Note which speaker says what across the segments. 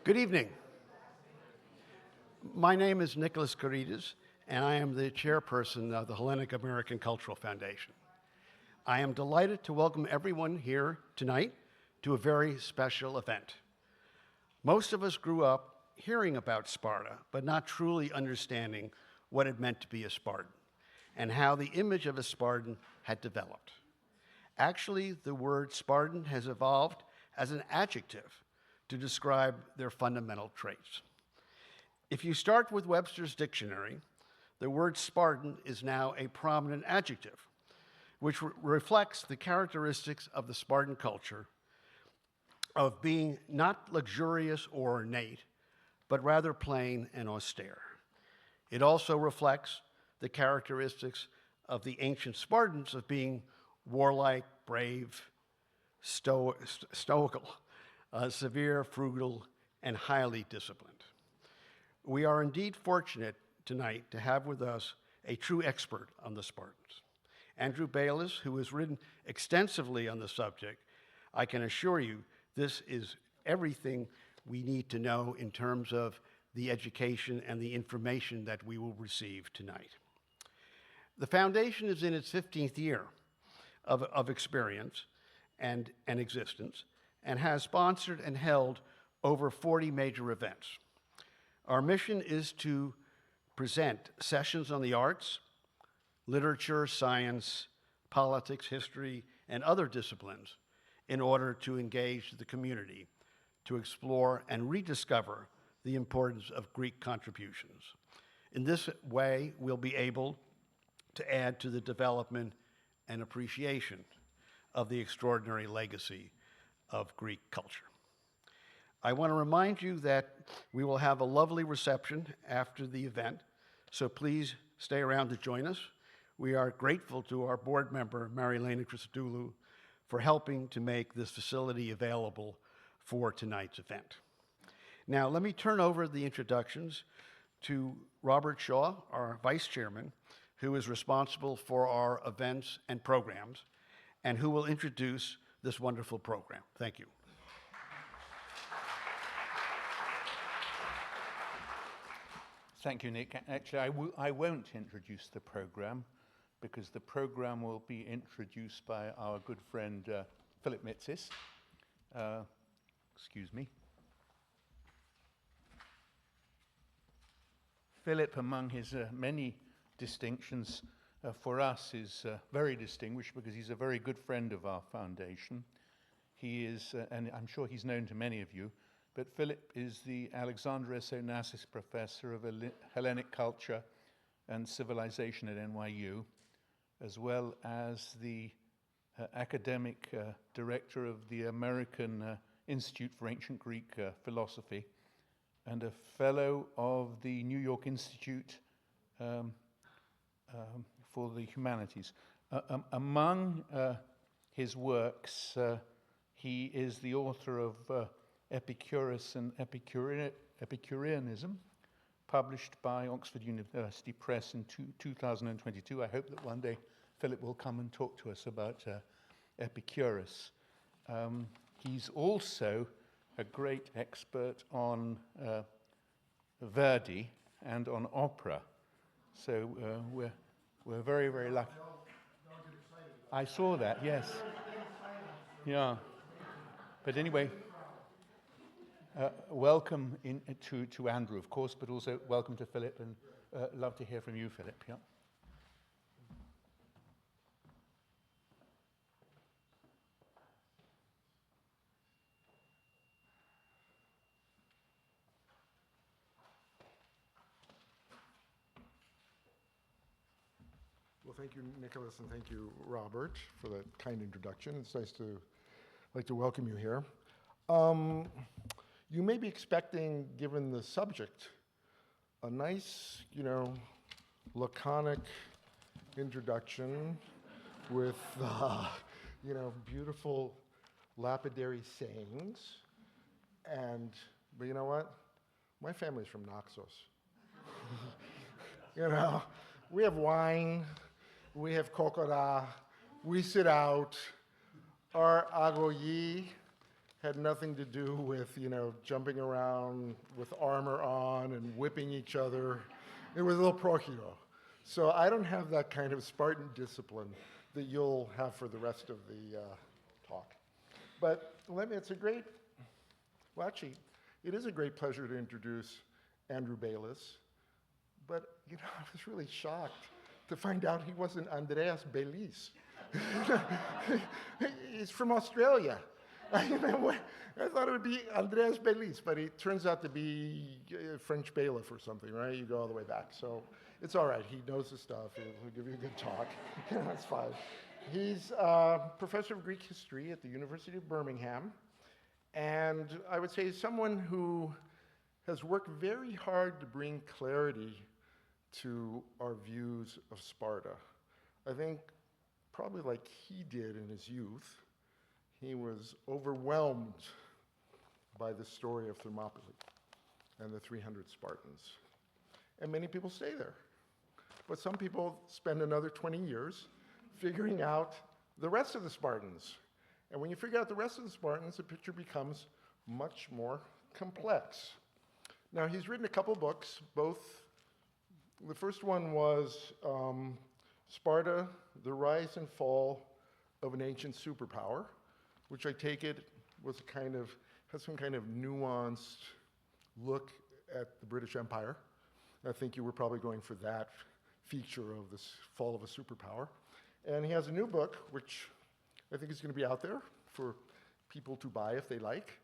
Speaker 1: Good evening. My name is Nicholas Caritas, and I am the chairperson of the Hellenic American Cultural Foundation. I am delighted to welcome everyone here tonight to a very special event. Most of us grew up hearing about Sparta, but not truly understanding what it meant to be a Spartan and how the image of a Spartan had developed. Actually, the word Spartan has evolved as an adjective to describe their fundamental traits. If you start with Webster's dictionary, the word Spartan is now a prominent adjective, which reflects the characteristics of the Spartan culture of being not luxurious or ornate, but rather plain and austere. It also reflects the characteristics of the ancient Spartans of being warlike, brave, stoical, severe, frugal, and highly disciplined. We are indeed fortunate tonight to have with us a true expert on the Spartans. Andrew Bayliss, who has written extensively on the subject, I can assure you this is everything we need to know in terms of the education and the information that we will receive tonight. The foundation is in its 15th year of experience and existence, and has sponsored and held over 40 major events. Our mission is to present sessions on the arts, literature, science, politics, history, and other disciplines in order to engage the community, to explore and rediscover the importance of Greek contributions. In this way, we'll be able to add to the development and appreciation of the extraordinary legacy of Greek culture. I want to remind you that we will have a lovely reception after the event, so please stay around to join us. We are grateful to our board member, Marilena Christodoulou, for helping to make this facility available for tonight's event. Now, let me turn over the introductions to Robert Shaw, our vice chairman, who is responsible for our events and programs, and who will introduce this wonderful program. Thank you.
Speaker 2: Thank you, Nick. Actually, I won't introduce the program because the program will be introduced by our good friend Philip Mitzis. Excuse me. Philip, among his many distinctions, for us is very distinguished because he's a very good friend of our foundation. He is, and I'm sure he's known to many of you, but Philip is the Alexandros Onassis Professor of Hellenic Culture and Civilization at NYU, as well as the academic director of the American Institute for Ancient Greek Philosophy, and a fellow of the New York Institute for the Humanities. Among his works, he is the author of Epicurus and Epicureanism, published by Oxford University Press in 2022. I hope that one day Philip will come and talk to us about Epicurus. He's also a great expert on Verdi and on opera. So we're very, very lucky. I saw that, yes. Yeah. But anyway, welcome to Andrew, of course, but also welcome to Philip, and love to hear from you, Philip. Yeah.
Speaker 3: Well, thank you, Nicholas, and thank you, Robert, for that kind introduction. It's nice to welcome you here. You may be expecting, given the subject, a nice, laconic introduction with, beautiful lapidary sayings. But you know what? My family's from Naxos. We have wine. We have kokora, we sit out, our Agōgē had nothing to do with, jumping around with armor on and whipping each other. It was a little prochiro. So I don't have that kind of Spartan discipline that you'll have for the rest of the talk. But it's a great, well, actually, it is a great pleasure to introduce Andrew Bayliss. But, I was really shocked to find out he wasn't Andreas Bayliss. He's from Australia. I thought it would be Andreas Bayliss, but he turns out to be a French bailiff or something, right? You go all the way back. So it's all right. He knows his stuff. He'll give you a good talk. That's fine. He's a professor of Greek history at the University of Birmingham. And I would say he's someone who has worked very hard to bring clarity to our views of Sparta. I think probably like he did in his youth, he was overwhelmed by the story of Thermopylae and the 300 Spartans. And many people stay there. But some people spend another 20 years figuring out the rest of the Spartans. And when you figure out the rest of the Spartans, the picture becomes much more complex. Now, he's written a couple books, both. The first one was Sparta, The Rise and Fall of an Ancient Superpower, which I take it was has some kind of nuanced look at the British Empire. I think you were probably going for that feature of this fall of a superpower. And he has a new book, which I think is going to be out there for people to buy if they like,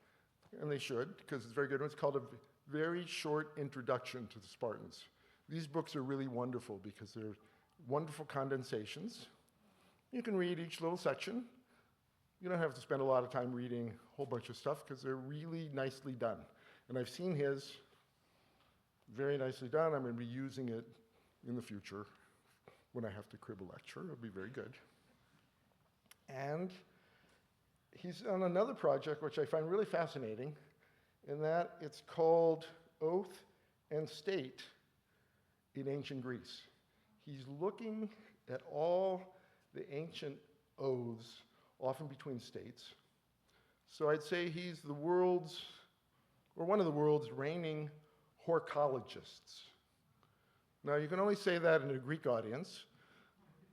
Speaker 3: and they should, because it's very good. It's called A Very Short Introduction to the Spartans. These books are really wonderful because they're wonderful condensations. You can read each little section. You don't have to spend a lot of time reading a whole bunch of stuff because they're really nicely done. And I've seen his, very nicely done. I'm going to be using it in the future when I have to crib a lecture. It'll be very good. And he's on another project which I find really fascinating, in that it's called Oath and State in Ancient Greece. He's looking at all the ancient oaths, often between states. So I'd say he's the world's, or one of the world's reigning horcologists. Now, you can only say that in a Greek audience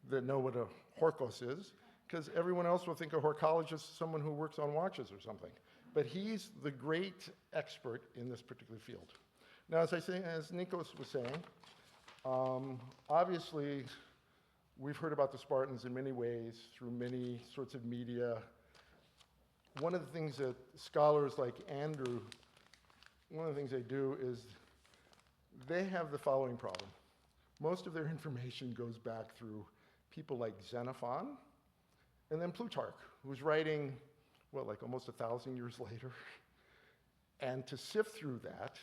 Speaker 3: that know what a horkos is, because everyone else will think a horcologist is someone who works on watches or something. But he's the great expert in this particular field. Now, as Nikos was saying, obviously, we've heard about the Spartans in many ways through many sorts of media. One of the things that scholars like Andrew, one of the things they do is they have the following problem. Most of their information goes back through people like Xenophon and then Plutarch, who's writing, like almost 1,000 years later. And to sift through that,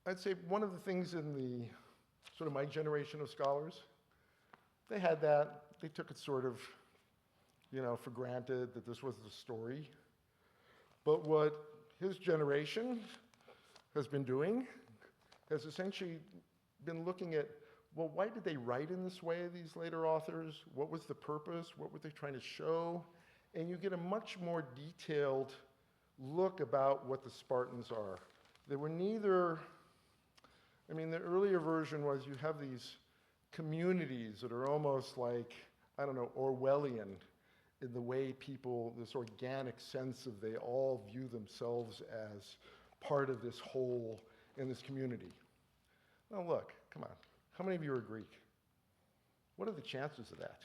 Speaker 3: I'd say one of the things in the sort of my generation of scholars, they had that, they took it sort of, for granted that this was the story. But what his generation has been doing has essentially been looking at, why did they write in this way, these later authors? What was the purpose? What were they trying to show? And you get a much more detailed look about what the Spartans are. They were neither, the earlier version was you have these communities that are almost like, Orwellian in the way people, this organic sense of they all view themselves as part of this whole in this community. Now look, come on. How many of you are Greek? What are the chances of that?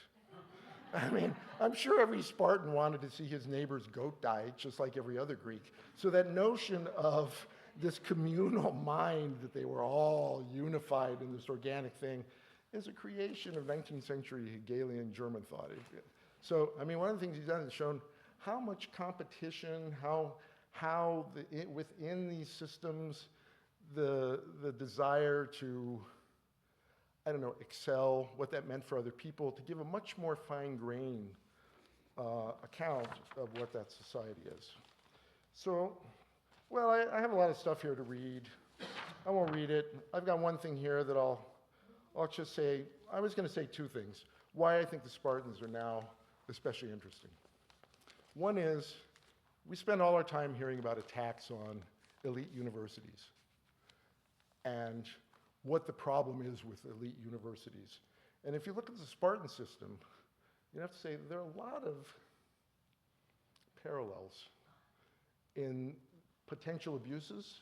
Speaker 3: I'm sure every Spartan wanted to see his neighbor's goat die, just like every other Greek. So that notion of this communal mind that they were all unified in this organic thing is a creation of 19th century Hegelian German thought. So, one of the things he's done is shown how much competition, how within these systems, the desire to, excel, what that meant for other people, to give a much more fine-grained account of what that society is. So, I have a lot of stuff here to read. I won't read it. I've got one thing here that I'll just say. I was going to say two things. Why I think the Spartans are now especially interesting. One is, We spend all our time hearing about attacks on elite universities and what the problem is with elite universities. And if you look at the Spartan system, you have to say there are a lot of parallels in potential abuses,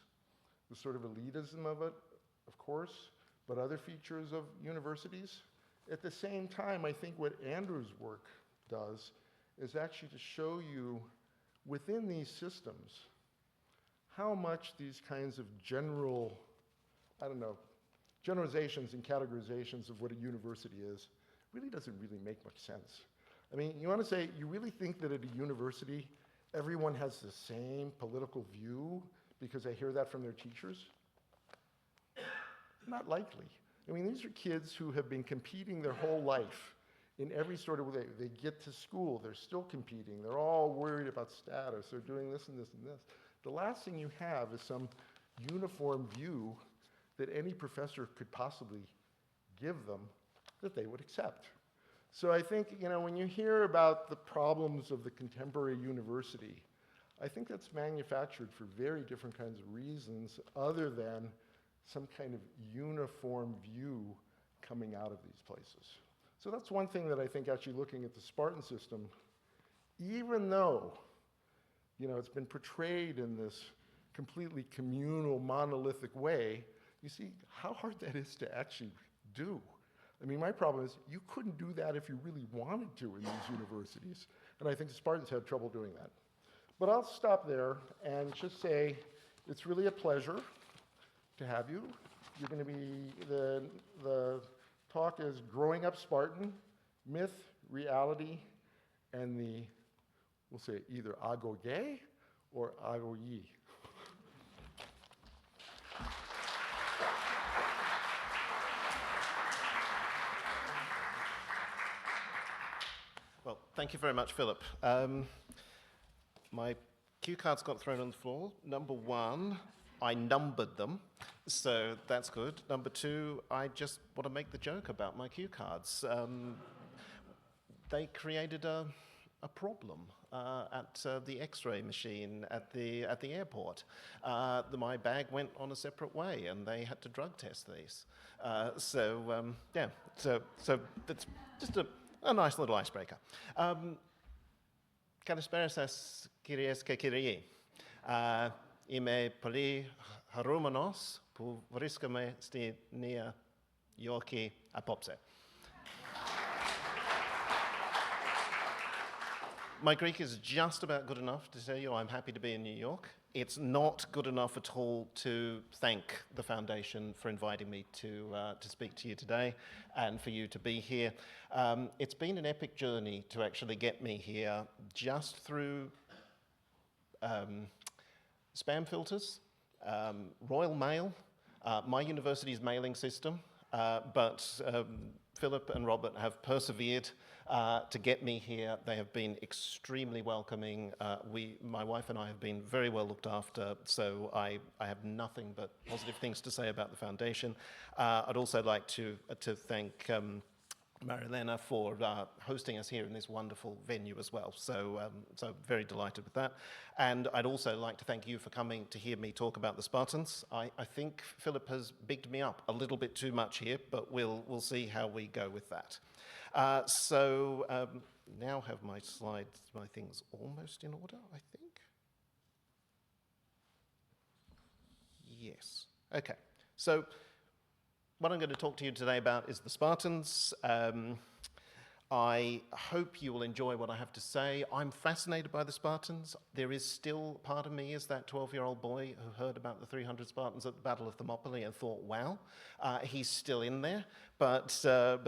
Speaker 3: the sort of elitism of it, of course, but other features of universities. At the same time, I think what Andrew's work does is actually to show you within these systems how much these kinds of general, generalizations and categorizations of what a university is really doesn't really make much sense. I mean, you want to say, you really think that at a university, everyone has the same political view because they hear that from their teachers? Not likely. I mean, these are kids who have been competing their whole life in every sort of way. They get to school, they're still competing, they're all worried about status, they're doing this and this and this. The last thing you have is some uniform view that any professor could possibly give them that they would accept. So I think, when you hear about the problems of the contemporary university, I think that's manufactured for very different kinds of reasons other than some kind of uniform view coming out of these places. So that's one thing that I think actually looking at the Spartan system, even though, it's been portrayed in this completely communal, monolithic way, you see how hard that is to actually do. I mean, my problem is you couldn't do that if you really wanted to in these universities. And I think the Spartans had trouble doing that. But I'll stop there and just say it's really a pleasure to have you. You're going to be, the talk is Growing Up Spartan, Myth, Reality, and we'll say either Agōgē or Agōgē.
Speaker 4: Well, thank you very much, Philip. My cue cards got thrown on the floor. Number one, I numbered them, so that's good. Number two, I just want to make the joke about my cue cards. They created a problem at the X-ray machine at the airport. My bag went on a separate way, and they had to drug test these. So that's just a nice little icebreaker. Καλησπέρα σας, κυρίες και κύριοι. Είμαι πολύ χαρούμενος που βρίσκομαι στη Νέα Υόρκη απόψε. My Greek is just about good enough to tell you I'm happy to be in New York. It's not good enough at all to thank the foundation for inviting me to speak to you today and for you to be here. It's been an epic journey to actually get me here just through spam filters, Royal Mail, my university's mailing system, but Philip and Robert have persevered to get me here. They have been extremely welcoming. My wife and I have been very well looked after, so I have nothing but positive things to say about the foundation. I'd also like to thank Marilena for hosting us here in this wonderful venue as well. So very delighted with that. And I'd also like to thank you for coming to hear me talk about the Spartans. I think Philip has bigged me up a little bit too much here, but we'll see how we go with that. Now have my slides, my things almost in order, I think. Yes. Okay. So what I'm going to talk to you today about is the Spartans. I hope you will enjoy what I have to say. I'm fascinated by the Spartans. There is still part of me as that 12-year-old boy who heard about the 300 Spartans at the Battle of Thermopylae and thought, wow, he's still in there. But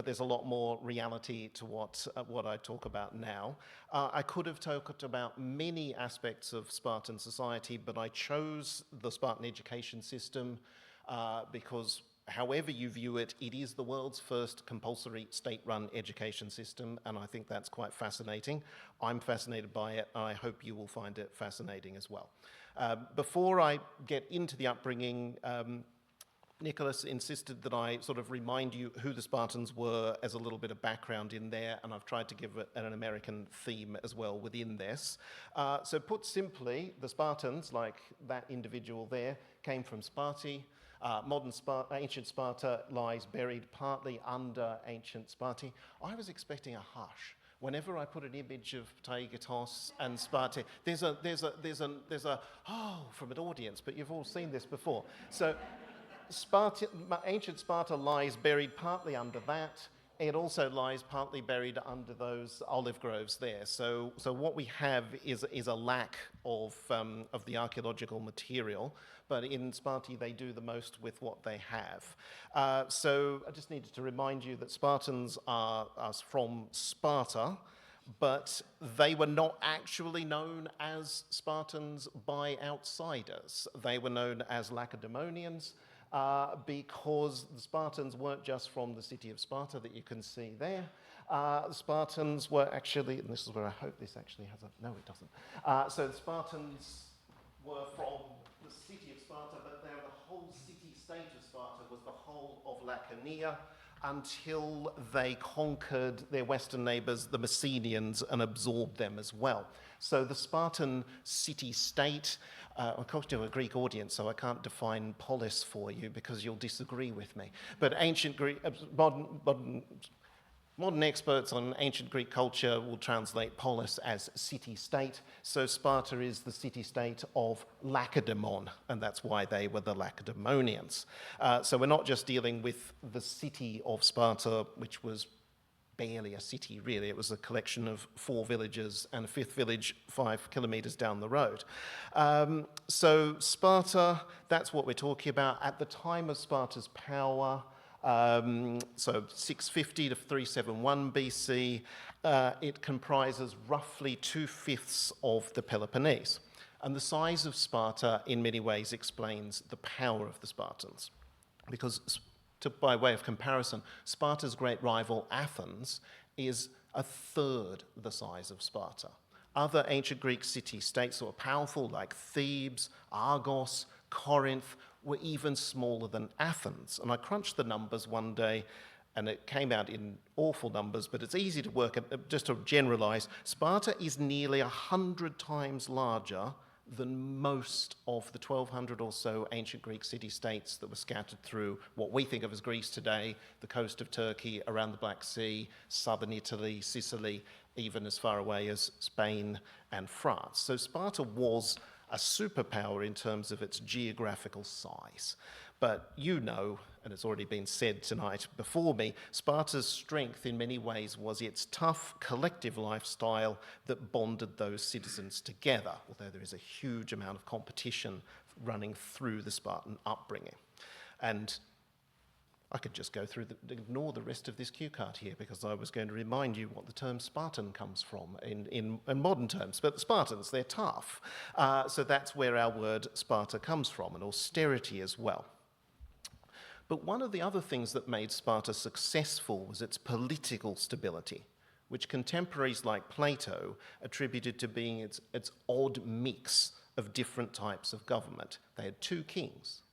Speaker 4: there's a lot more reality to what I talk about now. I could have talked about many aspects of Spartan society, but I chose the Spartan education system because however you view it, it is the world's first compulsory state-run education system, and I think that's quite fascinating. I'm fascinated by it, and I hope you will find it fascinating as well. Before I get into the upbringing, Nicholas insisted that I sort of remind you who the Spartans were as a little bit of background in there, and I've tried to give it an American theme as well within this. So put simply, the Spartans, like that individual there, came from Sparta. Ancient Sparta lies buried partly under ancient Sparta. I was expecting a hush. Whenever I put an image of Taigetos and Sparta, there's a oh from an audience, but you've all seen this before. So ancient Sparta lies buried partly under that. It also lies partly buried under those olive groves there. So what we have is a lack of the archaeological material, but in Sparta they do the most with what they have. So I just needed to remind you that Spartans are from Sparta, but they were not actually known as Spartans by outsiders. They were known as Lacedaemonians, because the Spartans weren't just from the city of Sparta that you can see there. The Spartans were actually, and this is where I hope this actually has a, no it doesn't. So the Spartans were from the city of Sparta, but the whole city-state of Sparta was the whole of Laconia until they conquered their western neighbours, the Messenians, and absorbed them as well. So the Spartan city-state, I'm talking to a Greek audience, so I can't define polis for you because you'll disagree with me. But ancient Greek, modern experts on ancient Greek culture will translate polis as city-state. So Sparta is the city-state of Lacedaemon, and that's why they were the Lacedaemonians. So we're not just dealing with the city of Sparta, which was barely a city, really. It was a collection of 4 villages and a 5th village 5 kilometres down the road. So Sparta, that's what we're talking about. At the time of Sparta's power, so 650 to 371 BC, it comprises roughly 2/5 of the Peloponnese. And the size of Sparta, in many ways, explains the power of the Spartans. Because by way of comparison, Sparta's great rival Athens is 1/3 the size of Sparta. Other ancient Greek city-states that were powerful, like Thebes, Argos, Corinth, were even smaller than Athens. And I crunched the numbers one day, and it came out in awful numbers, but it's easy to work at, just to generalize. Sparta is nearly 100 times larger than most of the 1,200 or so ancient Greek city-states that were scattered through what we think of as Greece today, the coast of Turkey, around the Black Sea, southern Italy, Sicily, even as far away as Spain and France. So Sparta was a superpower in terms of its geographical size. But you know, and it's already been said tonight before me, Sparta's strength in many ways was its tough collective lifestyle that bonded those citizens together, although there is a huge amount of competition running through the Spartan upbringing. And I could just go through, ignore the rest of this cue card here because I was going to remind you what the term Spartan comes from in modern terms. But the Spartans, they're tough. So that's where our word Sparta comes from, and austerity as well. But one of the other things that made Sparta successful was its political stability, which contemporaries like Plato attributed to being its odd mix of different types of government. They had 2 kings.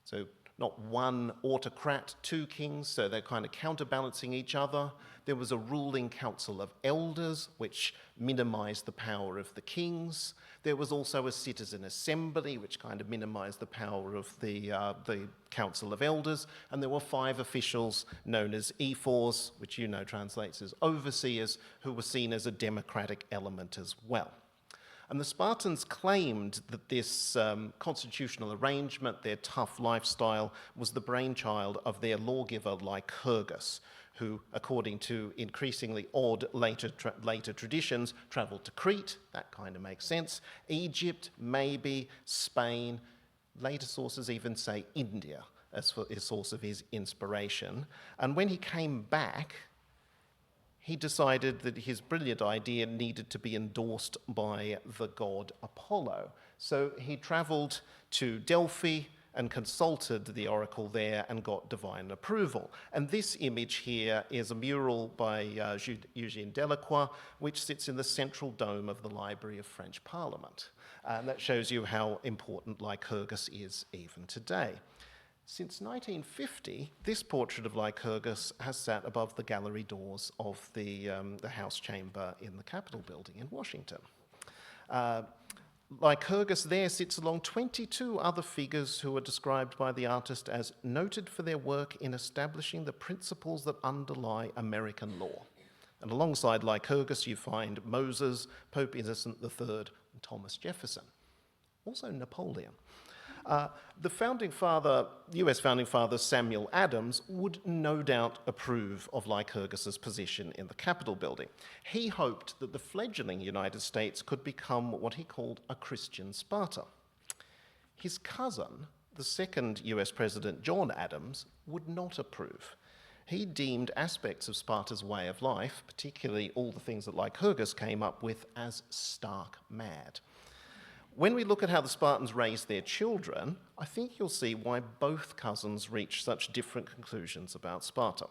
Speaker 4: So not one autocrat, 2 kings, so they're kind of counterbalancing each other. There was a ruling council of elders, which minimized the power of the kings. There was also a citizen assembly, which kind of minimized the power of the council of elders. And there were 5 officials known as ephors, which you know translates as overseers, who were seen as a democratic element as well. And the Spartans claimed that this constitutional arrangement, their tough lifestyle, was the brainchild of their lawgiver Lycurgus, who, according to increasingly odd later traditions, travelled to Crete. That kind of makes sense. Egypt, maybe, Spain. Later sources even say India as for a source of his inspiration. And when he came back, he decided that his brilliant idea needed to be endorsed by the god Apollo. So he travelled to Delphi and consulted the oracle there and got divine approval. And this image here is a mural by Eugène Delacroix, which sits in the central dome of the Library of French Parliament. And that shows you how important Lycurgus is even today. Since 1950, this portrait of Lycurgus has sat above the gallery doors of the House Chamber in the Capitol building in Washington. Lycurgus there sits along 22 other figures who are described by the artist as noted for their work in establishing the principles that underlie American law. And alongside Lycurgus, you find Moses, Pope Innocent III, and Thomas Jefferson. Also Napoleon. The US founding father Samuel Adams would no doubt approve of Lycurgus's position in the Capitol building. He hoped that the fledgling United States could become what he called a Christian Sparta. His cousin, the second US President John Adams, would not approve. He deemed aspects of Sparta's way of life, particularly all the things that Lycurgus came up with, as stark mad. When we look at how the Spartans raised their children, I think you'll see why both cousins reached such different conclusions about Sparta.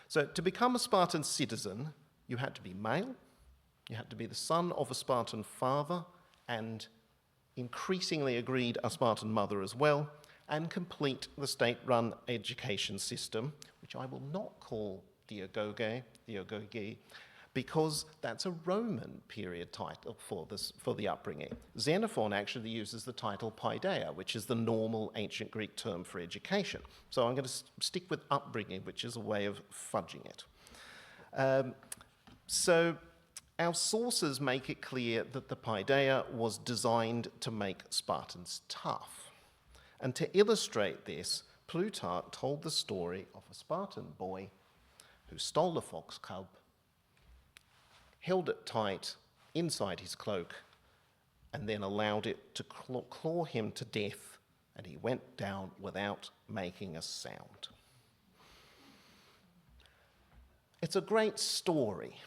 Speaker 4: So to become a Spartan citizen, you had to be male, you had to be the son of a Spartan father, and increasingly agreed a Spartan mother as well, and complete the state-run education system, which I will not call the Agōgē, because that's a Roman period title for the upbringing. Xenophon actually uses the title paideia, which is the normal ancient Greek term for education. So I'm going to stick with upbringing, which is a way of fudging it. So our sources make it clear that the paideia was designed to make Spartans tough. And to illustrate this, Plutarch told the story of a Spartan boy who stole a fox cub, held it tight inside his cloak, and then allowed it to claw him to death, and he went down without making a sound. It's a great story.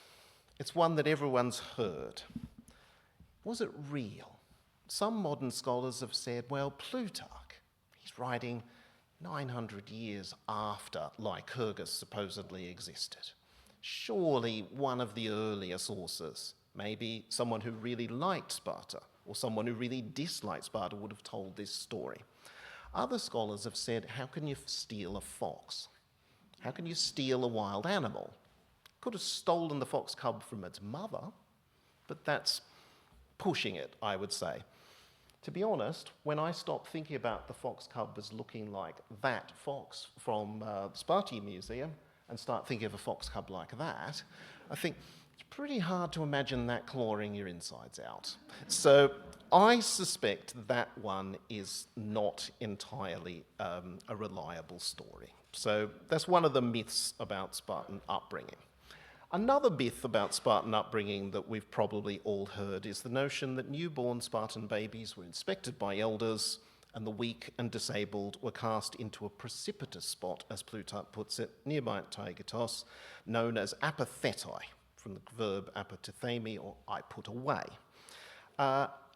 Speaker 4: It's one that everyone's heard. Was it real? Some modern scholars have said, well, Plutarch, he's writing 900 years after Lycurgus supposedly existed. Surely one of the earlier sources, maybe someone who really liked Sparta or someone who really disliked Sparta, would have told this story. Other scholars have said, how can you steal a fox? How can you steal a wild animal? Could have stolen the fox cub from its mother, but that's pushing it, I would say. To be honest, when I stop thinking about the fox cub as looking like that fox from the Spartan Museum, and start thinking of a fox cub like that, I think it's pretty hard to imagine that clawing your insides out. So I suspect that one is not entirely a reliable story. So that's one of the myths about Spartan upbringing. Another myth about Spartan upbringing that we've probably all heard is the notion that newborn Spartan babies were inspected by elders, and the weak and disabled were cast into a precipitous spot, as Plutarch puts it, near Mount Taygetos, known as apathetai, from the verb apatithemi, or I put away.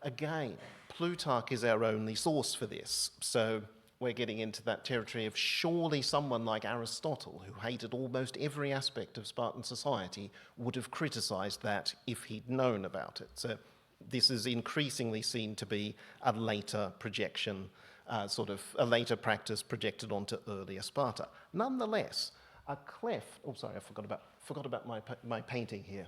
Speaker 4: Again, Plutarch is our only source for this, so we're getting into that territory of surely someone like Aristotle, who hated almost every aspect of Spartan society, would have criticised that if he'd known about it. So this is increasingly seen to be a later projection, sort of a later practice projected onto earlier Sparta. Nonetheless, a cleft, oh sorry, I forgot about my painting here,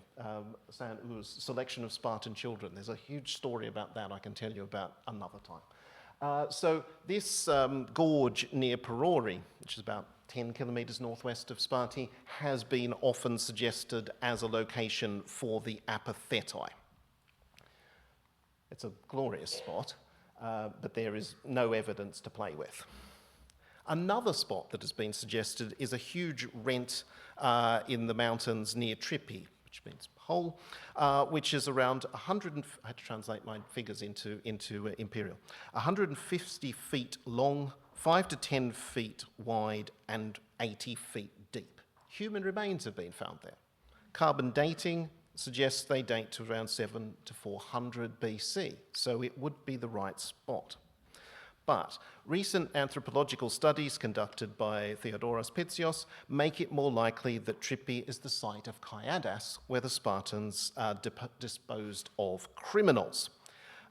Speaker 4: Saint-Ours' selection of Spartan children. There's a huge story about that I can tell you about another time. So this gorge near Perori, which is about 10 kilometres northwest of Sparta, has been often suggested as a location for the apathetai. It's a glorious spot, but there is no evidence to play with. Another spot that has been suggested is a huge rent in the mountains near Trippi, which means hole, which is around I had to translate my figures into imperial, 150 feet long, 5 to 10 feet wide, and 80 feet deep. Human remains have been found there. Carbon dating suggests they date to around 7 to 400 BC, so it would be the right spot. But recent anthropological studies conducted by Theodoros Pitzios make it more likely that Trippi is the site of Kaiadas, where the Spartans disposed of criminals.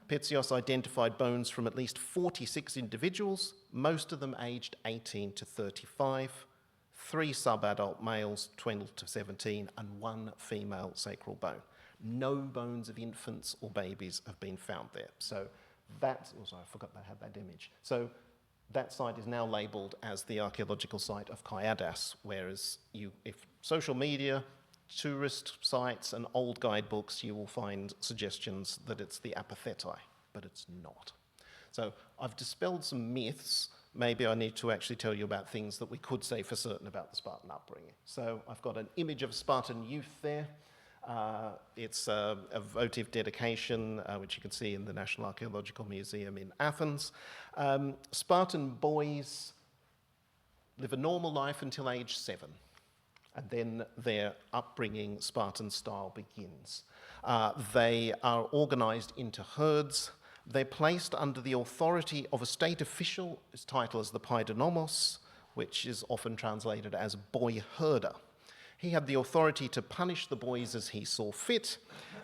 Speaker 4: Petzios identified bones from at least 46 individuals, most of them aged 18 to 35, 3 subadult males, 12 to 17, and 1 female sacral bone. No bones of infants or babies have been found there. So that's, oh sorry, I forgot I had that image. So that site is now labelled as the archaeological site of Kaiadas, whereas if social media, tourist sites and old guidebooks, you will find suggestions that it's the Apathetai, but it's not. So I've dispelled some myths. Maybe I need to actually tell you about things that we could say for certain about the Spartan upbringing. So I've got an image of Spartan youth there. It's a votive dedication, which you can see in the National Archaeological Museum in Athens. Spartan boys live a normal life until age 7. And then their upbringing, Spartan style, begins. They are organised into herds. They're placed under the authority of a state official. His title is the paidonomos, which is often translated as boy herder. He had the authority to punish the boys as he saw fit,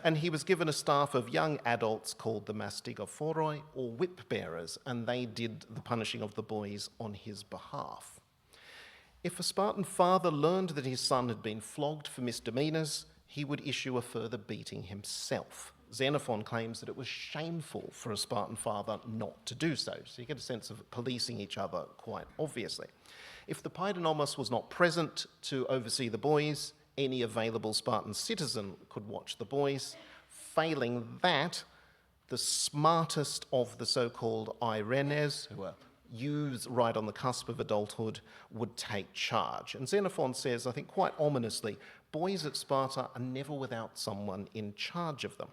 Speaker 4: and he was given a staff of young adults called the mastigophoroi, or whip bearers, and they did the punishing of the boys on his behalf. If a Spartan father learned that his son had been flogged for misdemeanours, he would issue a further beating himself. Xenophon claims that it was shameful for a Spartan father not to do so. So you get a sense of policing each other quite obviously. If the paidonomos was not present to oversee the boys, any available Spartan citizen could watch the boys. Failing that, the smartest of the so-called airenes, who are youths right on the cusp of adulthood, would take charge. And Xenophon says, I think quite ominously, boys at Sparta are never without someone in charge of them.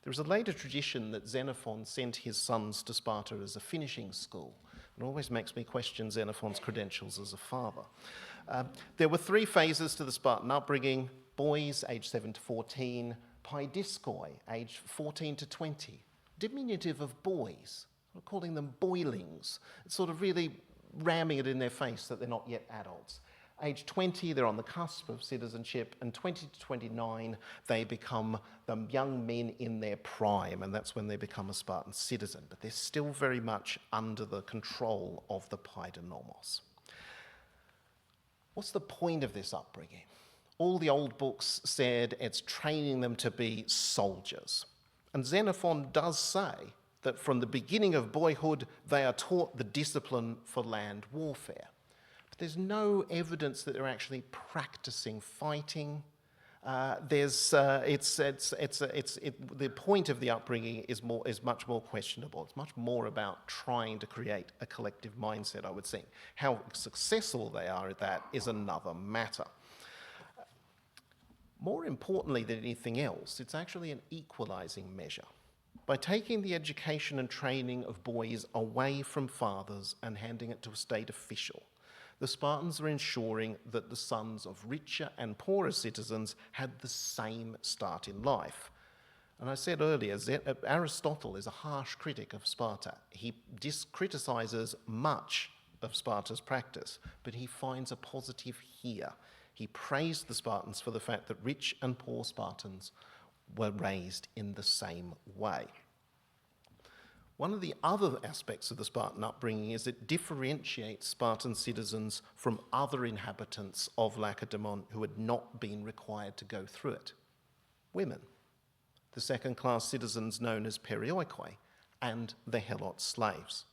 Speaker 4: There is a later tradition that Xenophon sent his sons to Sparta as a finishing school. It always makes me question Xenophon's credentials as a father. There were 3 phases to the Spartan upbringing: boys aged 7 to 14, paidiskoi aged 14 to 20, diminutive of boys. We're calling them boylings. It's sort of really ramming it in their face that they're not yet adults. Age 20, they're on the cusp of citizenship, and 20 to 29, they become the young men in their prime, and that's when they become a Spartan citizen. But they're still very much under the control of the paidonomos. What's the point of this upbringing? All the old books said it's training them to be soldiers. And Xenophon does say that from the beginning of boyhood, they are taught the discipline for land warfare. But there's no evidence that they're actually practicing fighting. The point of the upbringing is much more questionable. It's much more about trying to create a collective mindset, I would think. How successful they are at that is another matter. More importantly than anything else, it's actually an equalizing measure. By taking the education and training of boys away from fathers and handing it to a state official, the Spartans are ensuring that the sons of richer and poorer citizens had the same start in life. And I said earlier, Aristotle is a harsh critic of Sparta. He criticizes much of Sparta's practice, but he finds a positive here. He praised the Spartans for the fact that rich and poor Spartans were raised in the same way. One of the other aspects of the Spartan upbringing is it differentiates Spartan citizens from other inhabitants of Lacedaemon who had not been required to go through it. Women, the second-class citizens known as perioikoi, and the Helot slaves.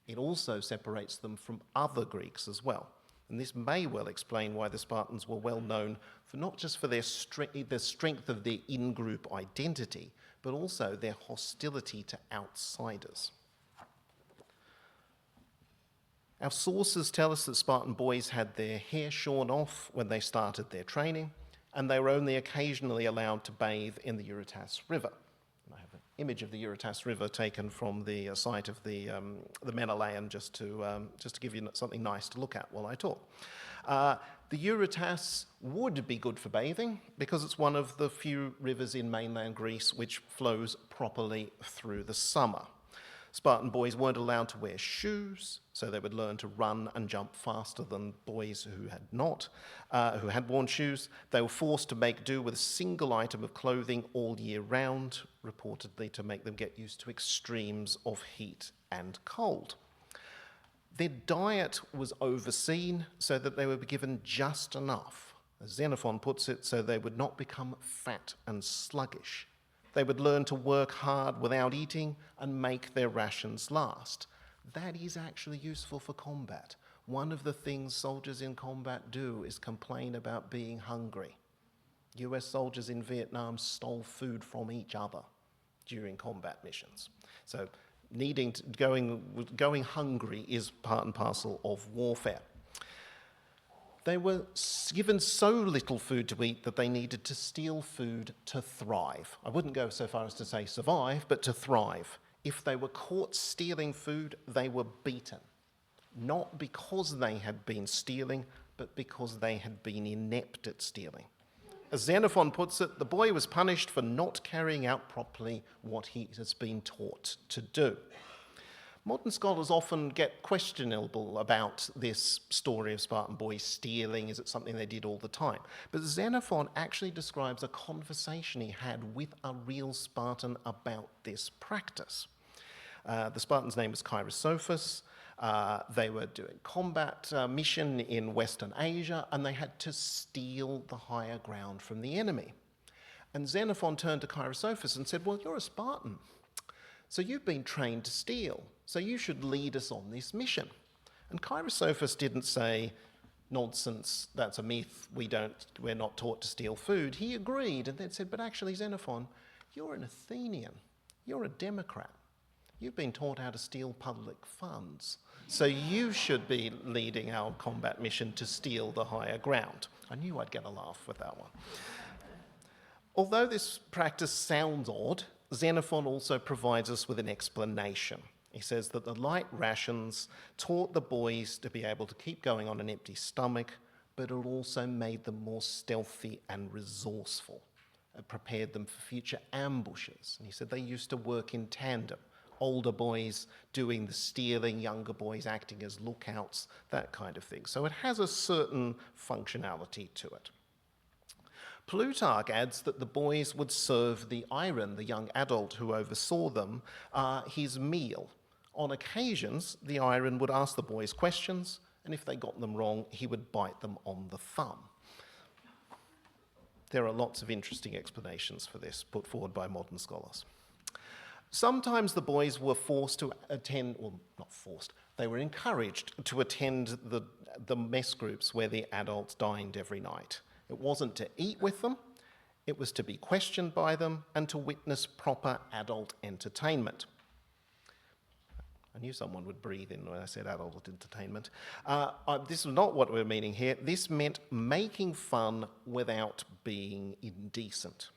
Speaker 4: It also separates them from other Greeks as well. And this may well explain why the Spartans were well known for not just for their strength of their in-group identity, but also their hostility to outsiders. Our sources tell us that Spartan boys had their hair shorn off when they started their training, and they were only occasionally allowed to bathe in the Eurotas River. And I have an image of the Eurotas River taken from the site of the Menelaean, just to give you something nice to look at while I talk. The Eurotas would be good for bathing because it's one of the few rivers in mainland Greece which flows properly through the summer. Spartan boys weren't allowed to wear shoes, so they would learn to run and jump faster than boys who had not, who had worn shoes. They were forced to make do with a single item of clothing all year round, reportedly to make them get used to extremes of heat and cold. Their diet was overseen so that they were given just enough, as Xenophon puts it, so they would not become fat and sluggish. They would learn to work hard without eating and make their rations last. That is actually useful for combat. One of the things soldiers in combat do is complain about being hungry. US soldiers in Vietnam stole food from each other during combat missions. So going hungry is part and parcel of warfare. They were given so little food to eat that they needed to steal food to thrive. I wouldn't go so far as to say survive, but to thrive. If they were caught stealing food, they were beaten. Not because they had been stealing, but because they had been inept at stealing. As Xenophon puts it, the boy was punished for not carrying out properly what he has been taught to do. Modern scholars often get questionable about this story of Spartan boys stealing. Is it something they did all the time? But Xenophon actually describes a conversation he had with a real Spartan about this practice. The Spartan's name was Chrysophus. They were doing combat mission in Western Asia, and they had to steal the higher ground from the enemy. And Xenophon turned to Chrysophus and said, well, you're a Spartan, so you've been trained to steal, so you should lead us on this mission. And Chrysophus didn't say, nonsense, that's a myth, we're not taught to steal food. He agreed and then said, but actually, Xenophon, you're an Athenian, you're a democrat. You've been taught how to steal public funds, so you should be leading our combat mission to steal the higher ground. I knew I'd get a laugh with that one. Although this practice sounds odd, Xenophon also provides us with an explanation. He says that the light rations taught the boys to be able to keep going on an empty stomach, but it also made them more stealthy and resourceful. It prepared them for future ambushes. And he said they used to work in tandem. Older boys doing the stealing, younger boys acting as lookouts, that kind of thing. So it has a certain functionality to it. Plutarch adds that the boys would serve the iron, the young adult who oversaw them, his meal. On occasions, the iron would ask the boys questions, and if they got them wrong, he would bite them on the thumb. There are lots of interesting explanations for this put forward by modern scholars. Sometimes the boys were forced to attend, well, not forced, they were encouraged to attend the mess groups where the adults dined every night. It wasn't to eat with them, it was to be questioned by them and to witness proper adult entertainment. I knew someone would breathe in when I said adult entertainment. This is not what we're meaning here. This meant making fun without being indecent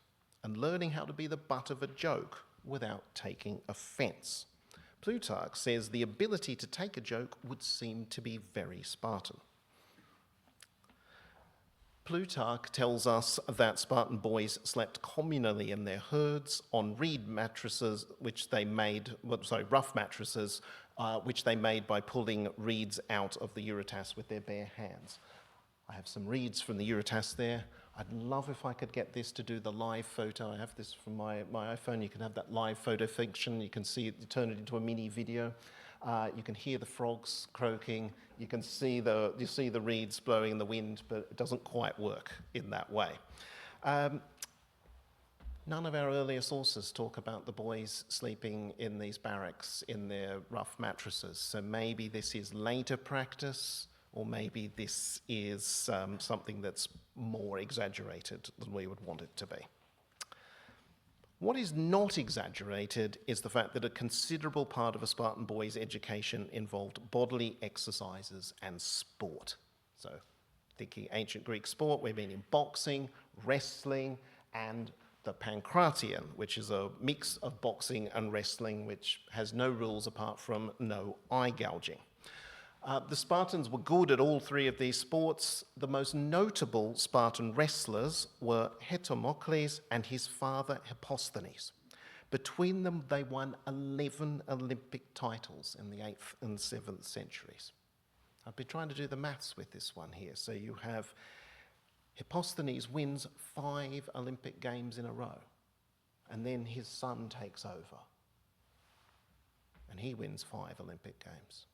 Speaker 4: and learning how to be the butt of a joke without taking offence. Plutarch says the ability to take a joke would seem to be very Spartan. Plutarch tells us that Spartan boys slept communally in their herds on reed mattresses, rough mattresses, which they made by pulling reeds out of the Eurotas with their bare hands. I have some reeds from the Eurotas there. I'd love if I could get this to do the live photo. I have this from my iPhone. You can have that live photo function. You can see it, you turn it into a mini video. You can hear the frogs croaking. You can see the reeds blowing in the wind, but it doesn't quite work in that way. None of our earlier sources talk about the boys sleeping in these barracks in their rough mattresses. So maybe this is later practice, or maybe this is something that's more exaggerated than we would want it to be. What is not exaggerated is the fact that a considerable part of a Spartan boy's education involved bodily exercises and sport. So, thinking ancient Greek sport, we're meaning boxing, wrestling, and the pankration, which is a mix of boxing and wrestling, which has no rules apart from no eye gouging. The Spartans were good at all three of these sports. The most notable Spartan wrestlers were Hetomocles and his father Hipposthenes. Between them, they won 11 Olympic titles in the 8th and 7th centuries. I've been trying to do the maths with this one here. So you have Hipposthenes wins 5 Olympic Games in a row, and then his son takes over, and he wins 5 Olympic Games.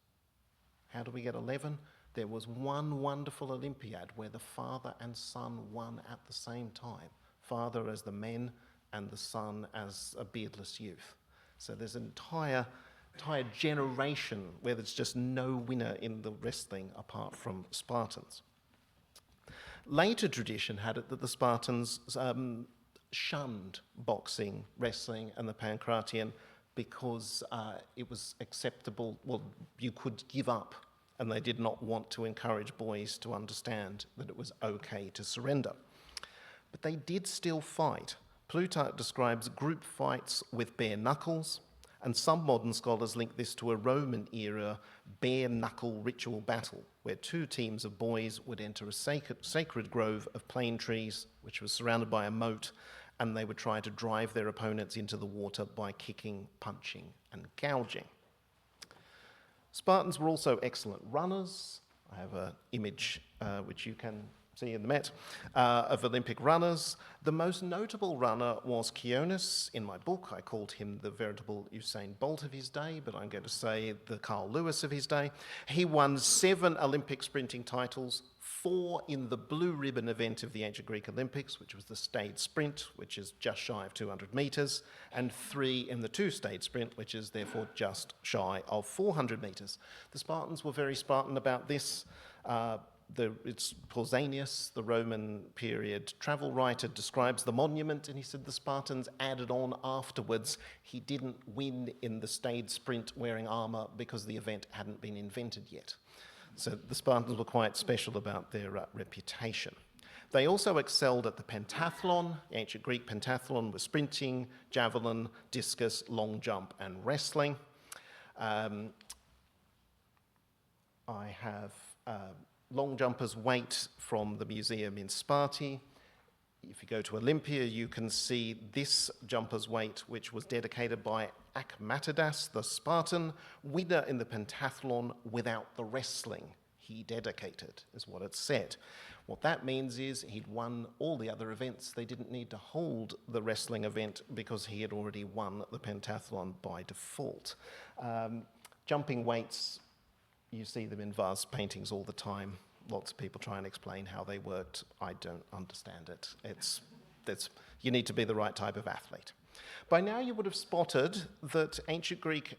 Speaker 4: How do we get 11? There was one wonderful Olympiad where the father and son won at the same time. Father as the men and the son as a beardless youth. So there's an entire generation where there's just no winner in the wrestling apart from Spartans. Later tradition had it that the Spartans shunned boxing, wrestling, and the Pancratian because it was acceptable, well, you could give up, and they did not want to encourage boys to understand that it was okay to surrender. But they did still fight. Plutarch describes group fights with bare knuckles, and some modern scholars link this to a Roman-era bare-knuckle ritual battle, where 2 teams of boys would enter a sacred grove of plane trees, which was surrounded by a moat, and they would try to drive their opponents into the water by kicking, punching, and gouging. Spartans were also excellent runners. I have an image which you can see in the Met of Olympic runners. The most notable runner was Kionis. In my book, I called him the veritable Usain Bolt of his day, but I'm going to say the Carl Lewis of his day. He won 7 Olympic sprinting titles, 4 in the blue ribbon event of the ancient Greek Olympics, which was the stayed sprint, which is just shy of 200 metres, and 3 in the 2-stayed sprint, which is therefore just shy of 400 metres. The Spartans were very Spartan about this. It's Pausanias, the Roman period travel writer, describes the monument, and he said the Spartans added on afterwards. He didn't win in the stayed sprint wearing armour because the event hadn't been invented yet. So the Spartans were quite special about their reputation. They also excelled at the pentathlon. The ancient Greek pentathlon was sprinting, javelin, discus, long jump, and wrestling. I have long jumpers' weight from the museum in Sparta. If you go to Olympia, you can see this jumper's weight, which was dedicated by Achmatidas, the Spartan, winner in the pentathlon without the wrestling he dedicated, is what it said. What that means is he'd won all the other events. They didn't need to hold the wrestling event because he had already won the pentathlon by default. Jumping weights, you see them in vase paintings all the time. Lots of people try and explain how they worked. I don't understand it. You need to be the right type of athlete. By now you would have spotted that ancient Greek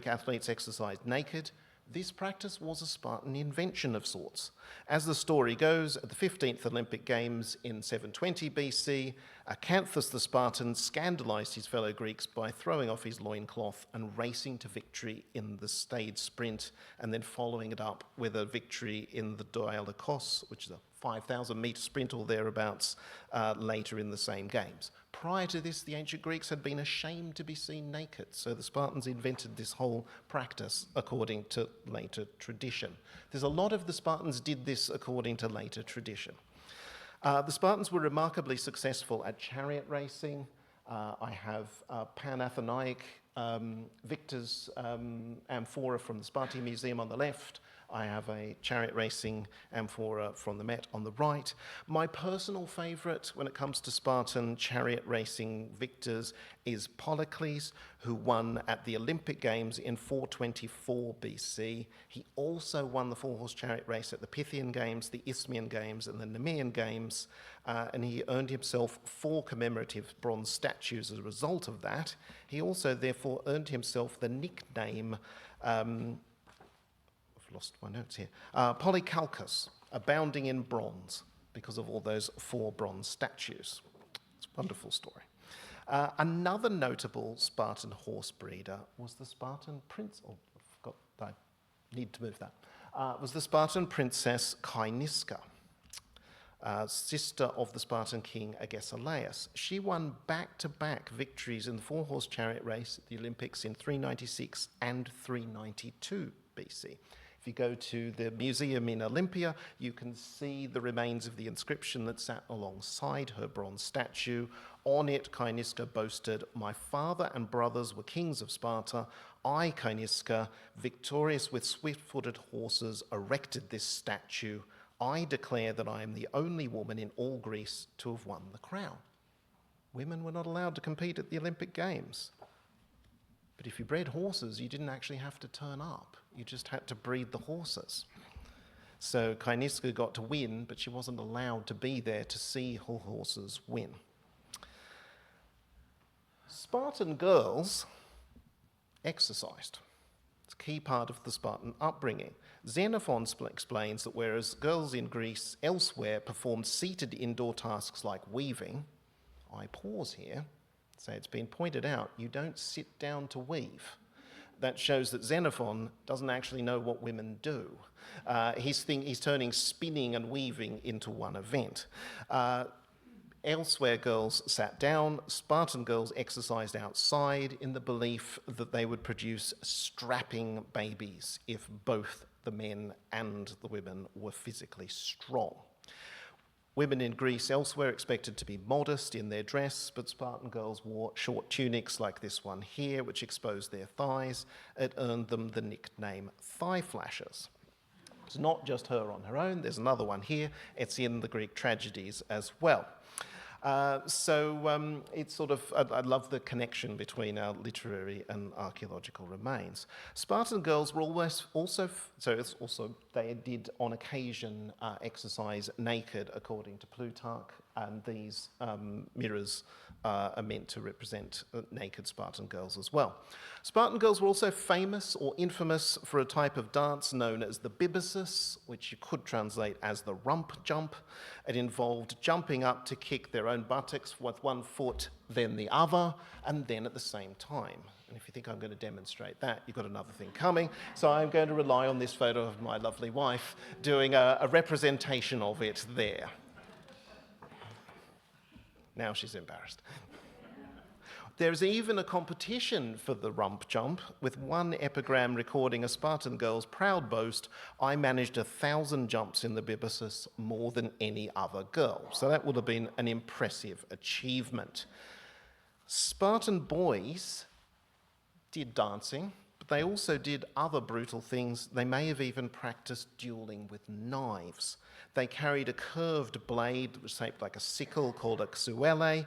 Speaker 4: athletes exercised naked. This practice was a Spartan invention of sorts. As the story goes, at the 15th Olympic Games in 720 BC, Acanthus the Spartan scandalized his fellow Greeks by throwing off his loincloth and racing to victory in the stayed sprint, and then following it up with a victory in the Dialycos, which is a 5,000-metre sprint or thereabouts, later in the same games. Prior to this, the ancient Greeks had been ashamed to be seen naked, so the Spartans invented this whole practice according to later tradition. There's a lot of the Spartans did this according to later tradition. The Spartans were remarkably successful at chariot racing. I have Panathenaic victor's amphora from the Spartan Museum on the left. I have a chariot racing amphora from the Met on the right. My personal favourite when it comes to Spartan chariot racing victors is Polycles, who won at the Olympic Games in 424 BC. He also won the 4-horse chariot race at the Pythian Games, the Isthmian Games, and the Nemean Games, and he earned himself 4 commemorative bronze statues as a result of that. He also, therefore, earned himself the nickname lost my notes here. Polycalcus, abounding in bronze, because of all those 4 bronze statues. It's a wonderful story. Another notable Spartan horse breeder was the Spartan prince. Oh, I need to move that. Was the Spartan princess Kyniska, sister of the Spartan king Agesilaus. She won back-to-back victories in the 4-horse chariot race at the Olympics in 396 and 392 BC. If you go to the museum in Olympia, you can see the remains of the inscription that sat alongside her bronze statue. On it, Caenisca boasted, "My father and brothers were kings of Sparta. I, Caenisca, victorious with swift-footed horses, erected this statue. I declare that I am the only woman in all Greece to have won the crown." Women were not allowed to compete at the Olympic Games. But if you bred horses, you didn't actually have to turn up. You just had to breed the horses. So Caenisca got to win, but she wasn't allowed to be there to see her horses win. Spartan girls exercised. It's a key part of the Spartan upbringing. Xenophon explains that whereas girls in Greece elsewhere performed seated indoor tasks like weaving, I pause here, say it's been pointed out, you don't sit down to weave. That shows that Xenophon doesn't actually know what women do. He's turning spinning and weaving into one event. Elsewhere, girls sat down. Spartan girls exercised outside in the belief that they would produce strapping babies if both the men and the women were physically strong. Women in Greece elsewhere expected to be modest in their dress, but Spartan girls wore short tunics like this one here, which exposed their thighs. It earned them the nickname thigh flashers. It's not just her on her own. There's another one here. It's in the Greek tragedies as well. It's sort of, I love the connection between our literary and archaeological remains. Spartan girls were they did on occasion exercise naked, according to Plutarch, and these mirrors are meant to represent naked Spartan girls as well. Spartan girls were also famous or infamous for a type of dance known as the bibyssus, which you could translate as the rump jump. It involved jumping up to kick their own buttocks with one foot, then the other, and then at the same time. And if you think I'm going to demonstrate that, you've got another thing coming. So I'm going to rely on this photo of my lovely wife doing a representation of it there. Now she's embarrassed. There's even a competition for the rump jump, with one epigram recording a Spartan girl's proud boast, "I managed 1,000 jumps in the bibyssus, more than any other girl." So that would have been an impressive achievement. Spartan boys did dancing, but they also did other brutal things. They may have even practiced dueling with knives. They carried a curved blade, which was shaped like a sickle, called a xuele,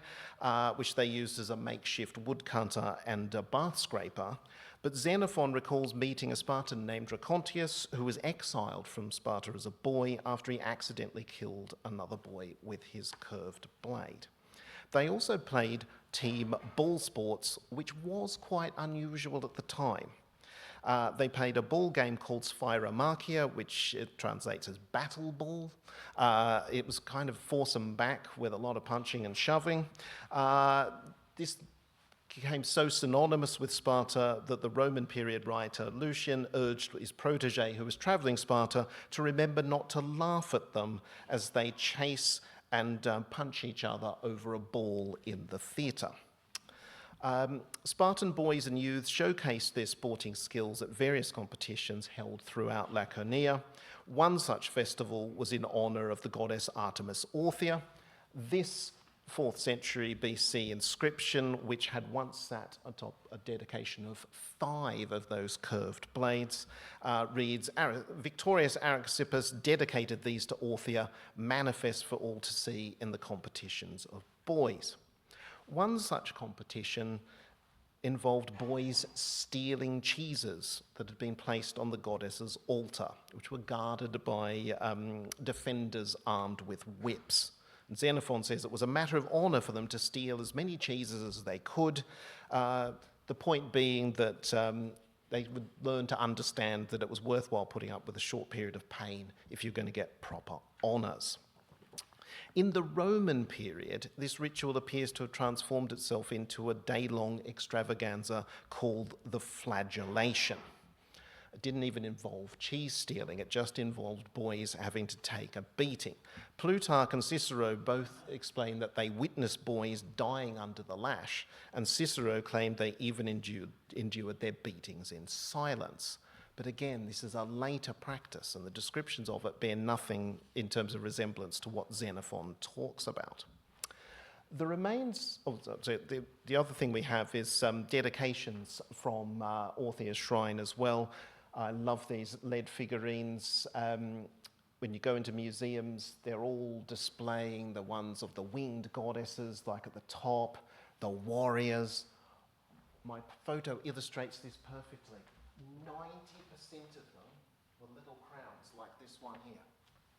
Speaker 4: which they used as a makeshift woodcutter and a bath scraper. But Xenophon recalls meeting a Spartan named Dracontius, who was exiled from Sparta as a boy after he accidentally killed another boy with his curved blade. They also played team ball sports, which was quite unusual at the time. They played a ball game called Sphyromarchia, which it translates as battle ball. It was kind of foursome back with a lot of punching and shoving. This became so synonymous with Sparta that the Roman period writer Lucian urged his protege, who was traveling Sparta, to remember not to laugh at them as they chase and punch each other over a ball in the theatre. Spartan boys and youths showcased their sporting skills at various competitions held throughout Laconia. One such festival was in honour of the goddess Artemis Orthia. This 4th century BC inscription, which had once sat atop a dedication of 5 of those curved blades, reads, "Victorious Arxippus dedicated these to Orthia, manifest for all to see in the competitions of boys." One such competition involved boys stealing cheeses that had been placed on the goddess's altar, which were guarded by defenders armed with whips. And Xenophon says it was a matter of honour for them to steal as many cheeses as they could, the point being that they would learn to understand that it was worthwhile putting up with a short period of pain if you're going to get proper honours. In the Roman period, this ritual appears to have transformed itself into a day-long extravaganza called the flagellation. It didn't even involve cheese stealing, it just involved boys having to take a beating. Plutarch and Cicero both explain that they witnessed boys dying under the lash, and Cicero claimed they even endured their beatings in silence. But again, this is a later practice, and the descriptions of it bear nothing in terms of resemblance to what Xenophon talks about. The remains, the other thing we have is some dedications from Orpheus Shrine as well. I love these lead figurines. When you go into museums, they're all displaying the ones of the winged goddesses, like at the top, the warriors. My photo illustrates this perfectly. 90% of them were little crowns like this one here.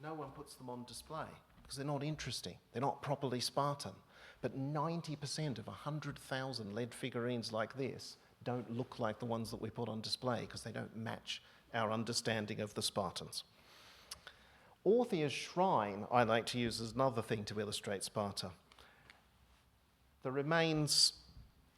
Speaker 4: No one puts them on display because they're not interesting. They're not properly Spartan. But 90% of 100,000 lead figurines like this don't look like the ones that we put on display because they don't match our understanding of the Spartans. Orpheus Shrine I like to use as another thing to illustrate Sparta. The remains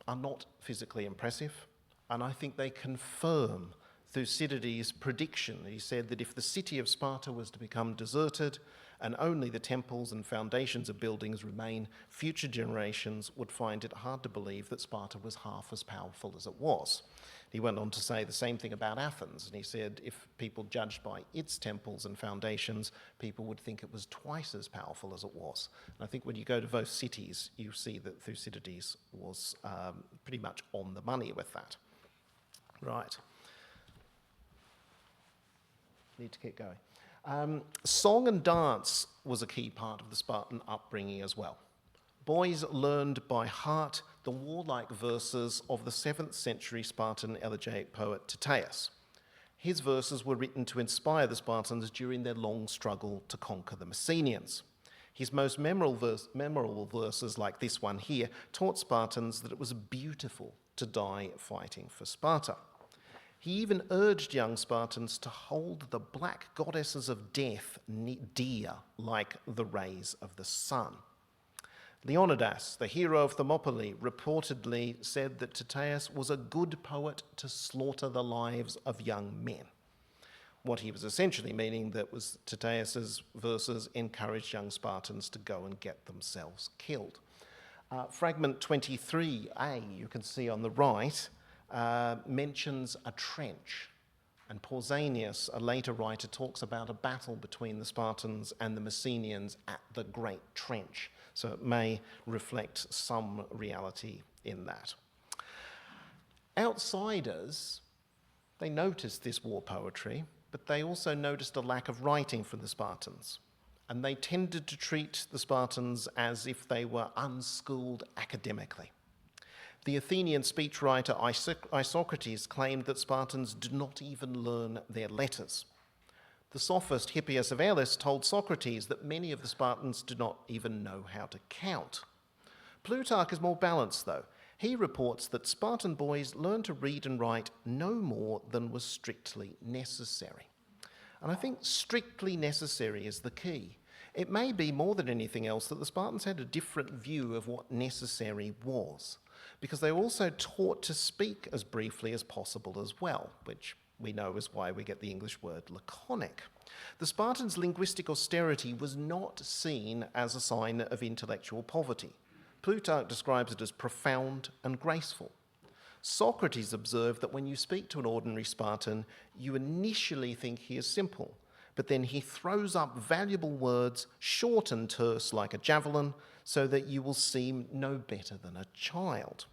Speaker 4: are not physically impressive, and I think they confirm Thucydides' prediction. He said that if the city of Sparta was to become deserted and only the temples and foundations of buildings remain, future generations would find it hard to believe that Sparta was half as powerful as it was. He went on to say the same thing about Athens, and he said if people judged by its temples and foundations, people would think it was twice as powerful as it was. And I think when you go to both cities, you see that Thucydides was pretty much on the money with that. Right. Need to keep going. Song and dance was a key part of the Spartan upbringing as well. Boys learned by heart the warlike verses of the 7th century Spartan elegiac poet Tyrtaeus. His verses were written to inspire the Spartans during their long struggle to conquer the Messenians. His most memorable verses, like this one here, taught Spartans that it was beautiful to die fighting for Sparta. He even urged young Spartans to hold the black goddesses of death dear, like the rays of the sun. Leonidas, the hero of Thermopylae, reportedly said that Tyrtaeus was a good poet to slaughter the lives of young men. What he was essentially meaning that was Tyrtaeus's verses encouraged young Spartans to go and get themselves killed. Fragment 23a, you can see on the right, mentions a trench. And Pausanias, a later writer, talks about a battle between the Spartans and the Messenians at the Great Trench. So it may reflect some reality in that. Outsiders, they noticed this war poetry, but they also noticed a lack of writing from the Spartans. And they tended to treat the Spartans as if they were unschooled academically. The Athenian speechwriter Isocrates claimed that Spartans do not even learn their letters. The sophist Hippias of Elis told Socrates that many of the Spartans do not even know how to count. Plutarch is more balanced, though. He reports that Spartan boys learned to read and write no more than was strictly necessary. And I think strictly necessary is the key. It may be more than anything else that the Spartans had a different view of what necessary was, because they were also taught to speak as briefly as possible as well, which we know is why we get the English word laconic. The Spartans' linguistic austerity was not seen as a sign of intellectual poverty. Plutarch describes it as profound and graceful. Socrates observed that when you speak to an ordinary Spartan, you initially think he is simple, but then he throws up valuable words, short and terse like a javelin, so that you will seem no better than a child.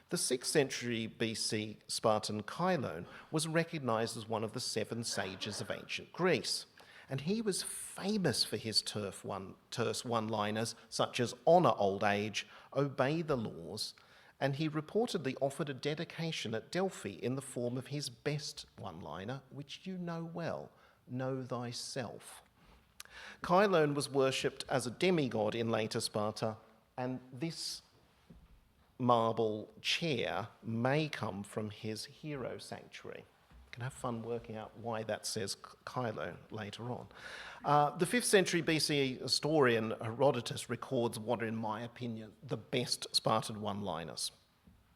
Speaker 4: The 6th century BC Spartan Chilon was recognized as one of the 7 sages of ancient Greece, and he was famous for his terse one-liners such as honor old age, obey the laws, and he reportedly offered a dedication at Delphi in the form of his best one-liner, which you know well, know thyself. Chilon was worshipped as a demigod in later Sparta, and this marble chair may come from his hero sanctuary. You can have fun working out why that says Chilon later on. The 5th century BC historian Herodotus records what are, in my opinion, the best Spartan one-liners,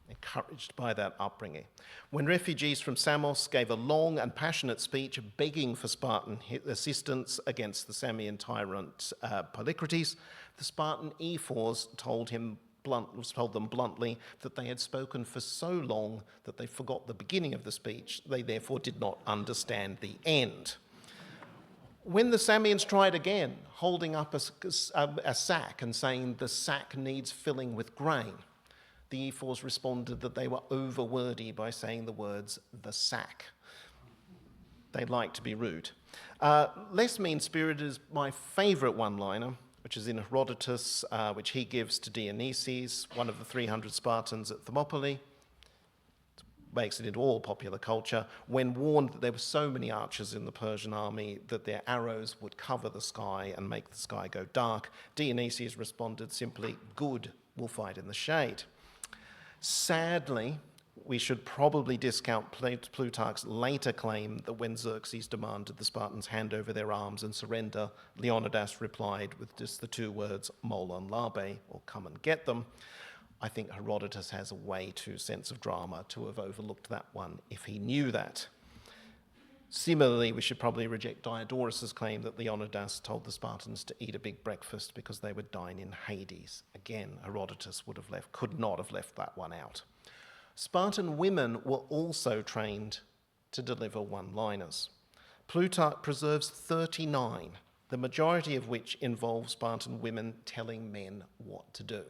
Speaker 4: encouraged by that upbringing. When refugees from Samos gave a long and passionate speech begging for Spartan assistance against the Samian tyrant Polycrates, the Spartan ephors told him them bluntly that they had spoken for so long that they forgot the beginning of the speech. They therefore did not understand the end. When the Samians tried again, holding up a sack and saying the sack needs filling with grain, the ephors responded that they were over-wordy by saying the words, the sack. They like to be rude. Less mean-spirited is my favourite one-liner, which is in Herodotus, which he gives to Dionysius, one of the 300 Spartans at Thermopylae. Makes it into all popular culture. When warned that there were so many archers in the Persian army that their arrows would cover the sky and make the sky go dark, Dionysius responded simply, "Good, we'll fight in the shade." Sadly, we should probably discount Plutarch's later claim that when Xerxes demanded the Spartans hand over their arms and surrender, Leonidas replied with just the two words, molon labe, or come and get them. I think Herodotus has a way too sense of drama to have overlooked that one if he knew that. Similarly, we should probably reject Diodorus' claim that Leonidas told the Spartans to eat a big breakfast because they would dine in Hades. Again, Herodotus could not have left that one out. Spartan women were also trained to deliver one-liners. Plutarch preserves 39, the majority of which involve Spartan women telling men what to do,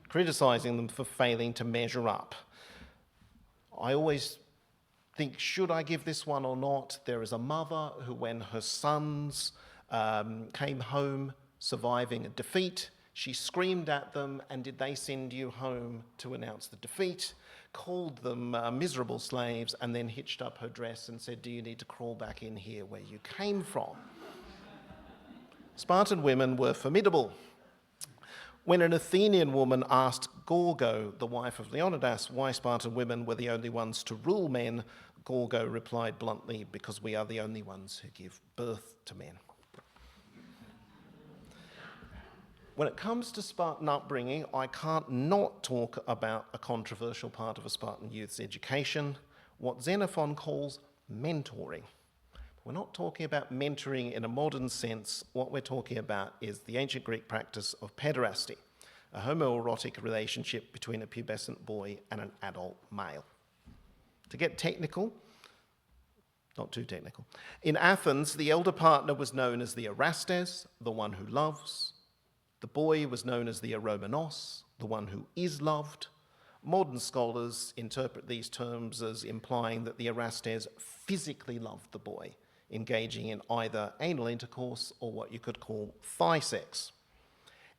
Speaker 4: criticising them for failing to measure up. I always think, should I give this one or not? There is a mother who, when her sons came home surviving a defeat, she screamed at them, and did they send you home to announce the defeat? Called them miserable slaves, and then hitched up her dress and said, do you need to crawl back in here where you came from? Spartan women were formidable. When an Athenian woman asked Agōgē, the wife of Leonidas, why Spartan women were the only ones to rule men, Agōgē replied bluntly, because we are the only ones who give birth to men. When it comes to Spartan upbringing, I can't not talk about a controversial part of a Spartan youth's education, what Xenophon calls mentoring. We're not talking about mentoring in a modern sense. What we're talking about is the ancient Greek practice of pederasty, a homoerotic relationship between a pubescent boy and an adult male. To get technical, not too technical, in Athens, the elder partner was known as the erastes, the one who loves. The boy was known as the eromenos, the one who is loved. Modern scholars interpret these terms as implying that the erastes physically loved the boy, engaging in either anal intercourse or what you could call thigh sex.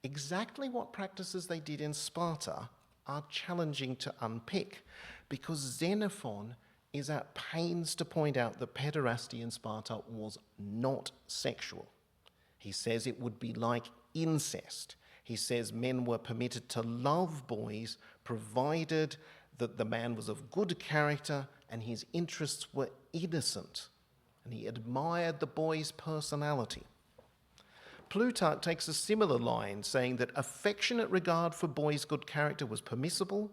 Speaker 4: Exactly what practices they did in Sparta are challenging to unpick, because Xenophon is at pains to point out that pederasty in Sparta was not sexual. He says it would be like incest. He says men were permitted to love boys provided that the man was of good character and his interests were innocent, and he admired the boy's personality. Plutarch takes a similar line, saying that affectionate regard for boys' good character was permissible,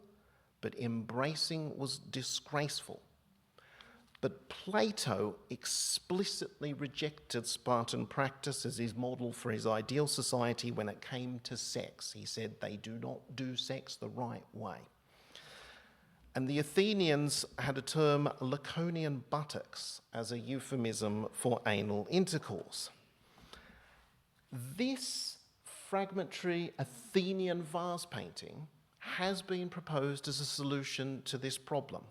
Speaker 4: but embracing was disgraceful. But Plato explicitly rejected Spartan practice as his model for his ideal society when it came to sex. He said they do not do sex the right way. And the Athenians had a term, Laconian buttocks, as a euphemism for anal intercourse. This fragmentary Athenian vase painting has been proposed as a solution to this problem.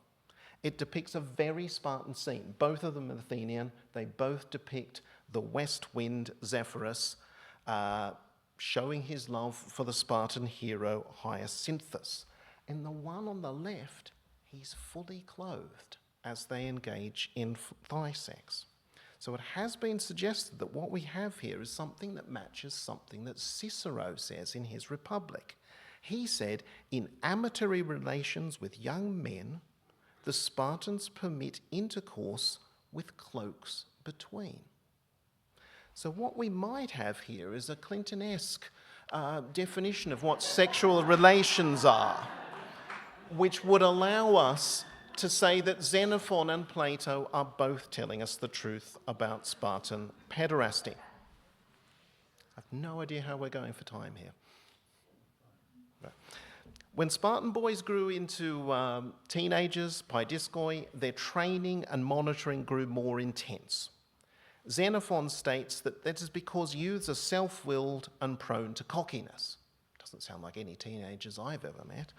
Speaker 4: It depicts a very Spartan scene. Both of them are Athenian. They both depict the west wind, Zephyrus, showing his love for the Spartan hero Hyacinthus. In the one on the left, he's fully clothed as they engage in thigh sex. So it has been suggested that what we have here is something that matches something that Cicero says in his Republic. He said, in amatory relations with young men, the Spartans permit intercourse with cloaks between. So what we might have here is a Clinton-esque definition of what sexual relations are, which would allow us to say that Xenophon and Plato are both telling us the truth about Spartan pederasty. I have no idea how we're going for time here. When Spartan boys grew into teenagers, paidiskoi, their training and monitoring grew more intense. Xenophon states that that is because youths are self-willed and prone to cockiness. Doesn't sound like any teenagers I've ever met.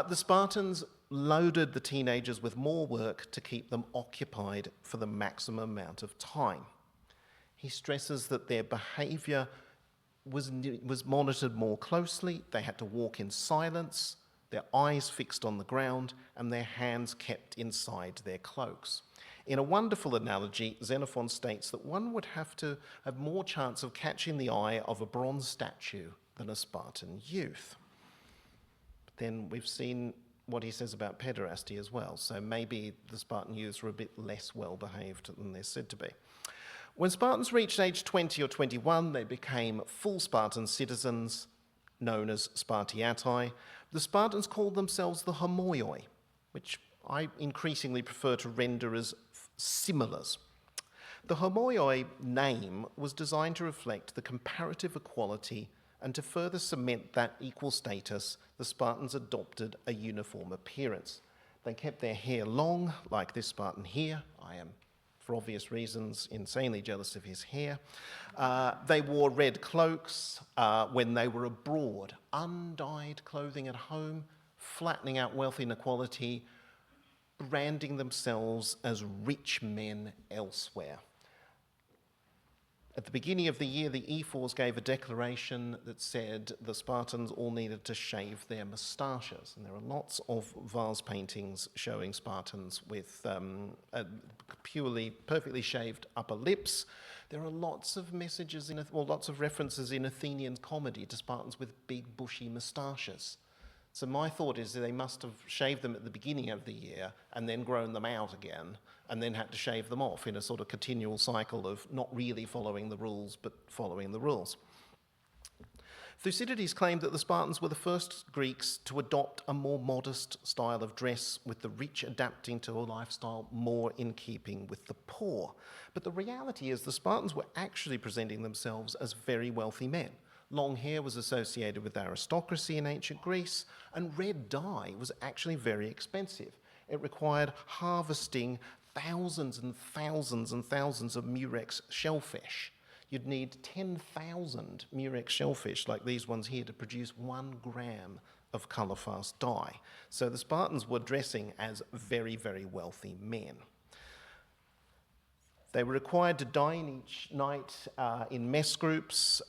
Speaker 4: The Spartans loaded the teenagers with more work to keep them occupied for the maximum amount of time. He stresses that their behavior was monitored more closely. They had to walk in silence, their eyes fixed on the ground, and their hands kept inside their cloaks. In a wonderful analogy, Xenophon states that one would have to have more chance of catching the eye of a bronze statue than a Spartan youth. But then we've seen what he says about pederasty as well, so maybe the Spartan youths were a bit less well-behaved than they're said to be. When Spartans reached age 20 or 21, they became full Spartan citizens, known as Spartiatai. The Spartans called themselves the homoioi, which I increasingly prefer to render as similars. The homoioi name was designed to reflect the comparative equality, and to further cement that equal status, the Spartans adopted a uniform appearance. They kept their hair long, like this Spartan here. I am, for obvious reasons, insanely jealous of his hair. They wore red cloaks when they were abroad, undyed clothing at home, flattening out wealth inequality, branding themselves as rich men elsewhere. At the beginning of the year, the ephors gave a declaration that said the Spartans all needed to shave their moustaches. And there are lots of vase paintings showing Spartans with purely, perfectly shaved upper lips. There are lots of messages, lots of references in Athenian comedy to Spartans with big, bushy moustaches. So my thought is that they must have shaved them at the beginning of the year and then grown them out again, and then had to shave them off in a sort of continual cycle of not really following the rules, but following the rules. Thucydides claimed that the Spartans were the first Greeks to adopt a more modest style of dress, with the rich adapting to a lifestyle more in keeping with the poor. But the reality is the Spartans were actually presenting themselves as very wealthy men. Long hair was associated with aristocracy in ancient Greece, and red dye was actually very expensive. It required harvesting thousands and thousands and thousands of murex shellfish. You'd need 10,000 murex shellfish like these ones here to produce 1 gram of colour-fast dye. So the Spartans were dressing as very, very wealthy men. They were required to dine each night in mess groups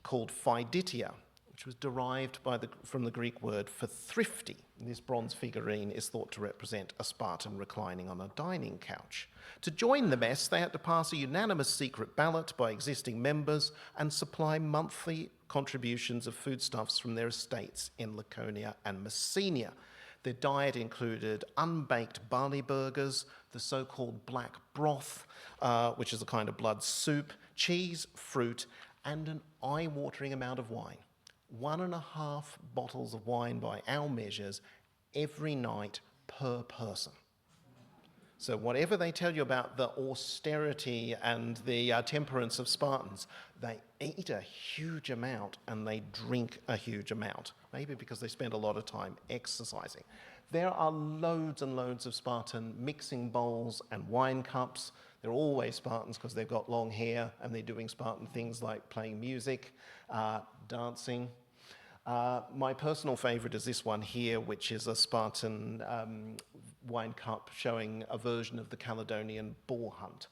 Speaker 4: called phyditia, which was derived from the Greek word for thrifty. This bronze figurine is thought to represent a Spartan reclining on a dining couch. To join the mess, they had to pass a unanimous secret ballot by existing members and supply monthly contributions of foodstuffs from their estates in Laconia and Messenia. Their diet included unbaked barley burgers, the so-called black broth, which is a kind of blood soup, cheese, fruit, and an eye-watering amount of wine. 1.5 bottles of wine by our measures every night per person. So whatever they tell you about the austerity and the temperance of Spartans, they eat a huge amount and they drink a huge amount, maybe because they spend a lot of time exercising. There are loads and loads of Spartan mixing bowls and wine cups. They're always Spartans because they've got long hair and they're doing Spartan things like playing music, dancing. My personal favourite is this one here, which is a Spartan wine cup showing a version of the Caledonian boar hunt.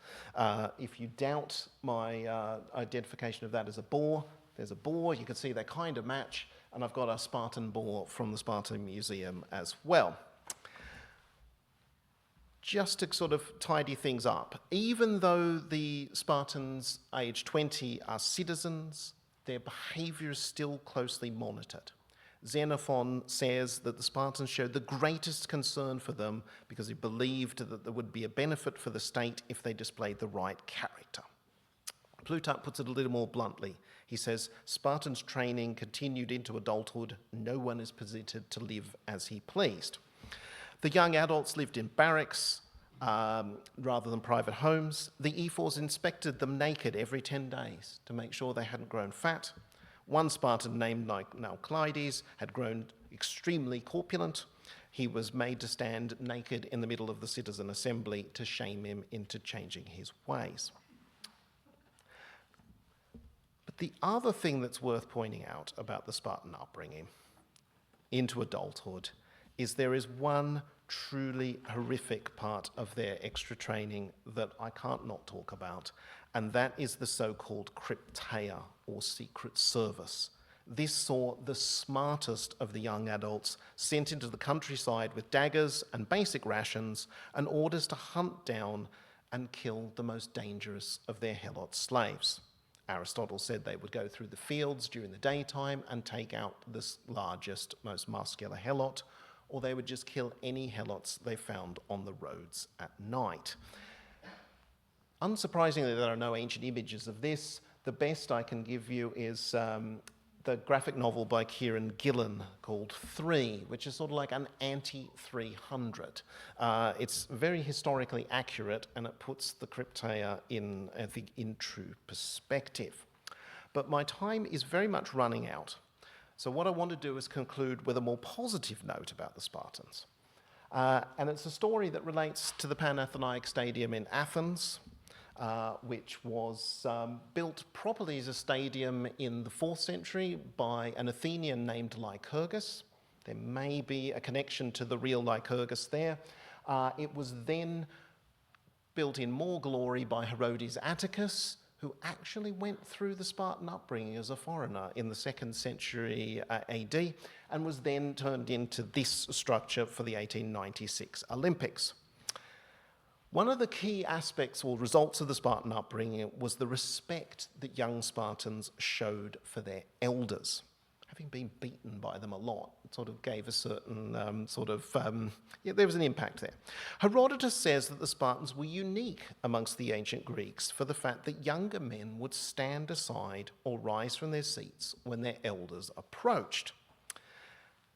Speaker 4: If you doubt my identification of that as a boar, there's a boar. You can see they kind of match, and I've got a Spartan boar from the Spartan Museum as well. Just to sort of tidy things up, even though the Spartans aged 20 are citizens, their behaviour is still closely monitored. Xenophon says that the Spartans showed the greatest concern for them because he believed that there would be a benefit for the state if they displayed the right character. Plutarch puts it a little more bluntly. He says, Spartans' training continued into adulthood. No one is permitted to live as he pleased. The young adults lived in barracks rather than private homes. The ephors inspected them naked every 10 days to make sure they hadn't grown fat. One Spartan named Alcides had grown extremely corpulent. He was made to stand naked in the middle of the citizen assembly to shame him into changing his ways. But the other thing that's worth pointing out about the Spartan upbringing into adulthood is there is one truly horrific part of their extra training that I can't not talk about, and that is the so-called crypteia, or secret service. This saw the smartest of the young adults sent into the countryside with daggers and basic rations and orders to hunt down and kill the most dangerous of their helot slaves. Aristotle said they would go through the fields during the daytime and take out the largest, most muscular helot, or they would just kill any helots they found on the roads at night. Unsurprisingly, there are no ancient images of this. The best I can give you is the graphic novel by Kieran Gillen called 3, which is sort of like an anti-300. It's very historically accurate, and it puts the crypteia in, I think, in true perspective. But my time is very much running out. So what I want to do is conclude with a more positive note about the Spartans. And it's a story that relates to the Panathenaic Stadium in Athens, which was built properly as a stadium in the 4th century by an Athenian named Lycurgus. There may be a connection to the real Lycurgus there. It was then built in more glory by Herodes Atticus, who actually went through the Spartan upbringing as a foreigner in the 2nd century AD, and was then turned into this structure for the 1896 Olympics. One of the key aspects or results of the Spartan upbringing was the respect that young Spartans showed for their elders. Having been beaten by them a lot, it sort of gave a certain there was an impact there. Herodotus says that the Spartans were unique amongst the ancient Greeks for the fact that younger men would stand aside or rise from their seats when their elders approached.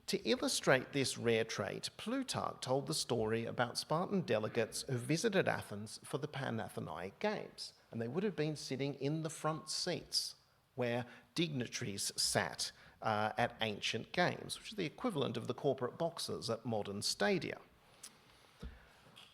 Speaker 4: To illustrate this rare trait, Plutarch told the story about Spartan delegates who visited Athens for the Panathenaic Games, and they would have been sitting in the front seats where dignitaries sat at ancient games, which is the equivalent of the corporate boxes at modern stadia.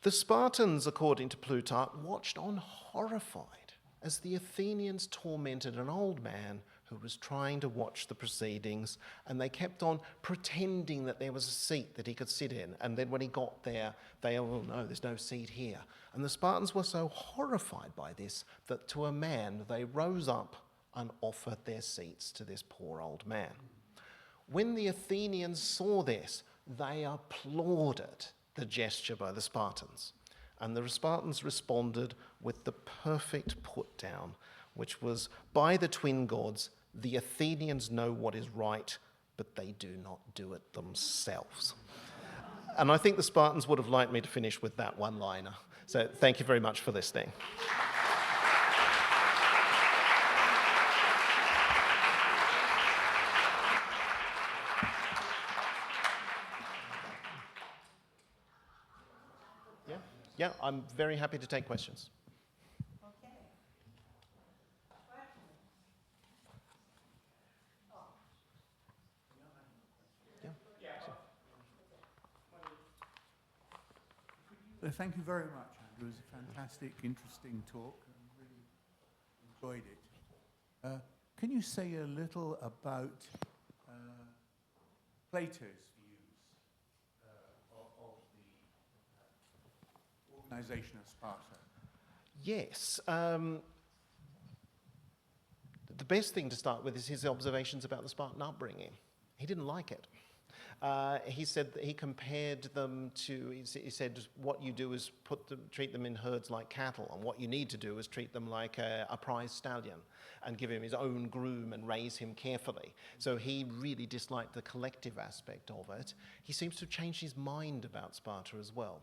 Speaker 4: The Spartans, according to Plutarch, watched on horrified as the Athenians tormented an old man who was trying to watch the proceedings, and they kept on pretending that there was a seat that he could sit in, and then when he got there, they, oh no, there's no seat here. And the Spartans were so horrified by this that to a man they rose up and offered their seats to this poor old man. When the Athenians saw this, they applauded the gesture by the Spartans. And the Spartans responded with the perfect put-down, which was, by the twin gods, the Athenians know what is right, but they do not do it themselves. And I think the Spartans would have liked me to finish with that one-liner. So thank you very much for listening. Yeah, I'm very happy to take questions.
Speaker 5: Okay.
Speaker 6: Thank you very much, Andrew. It was a fantastic, interesting talk. I really enjoyed it. Can you say a little about Plato's views of the organization of Sparta?
Speaker 4: Yes. The best thing to start with is his observations about the Spartan upbringing. He didn't like it. He said that he compared them to, he said, what you do is treat them in herds like cattle, and what you need to do is treat them like a prize stallion and give him his own groom and raise him carefully. So he really disliked the collective aspect of it. He seems to have changed his mind about Sparta as well.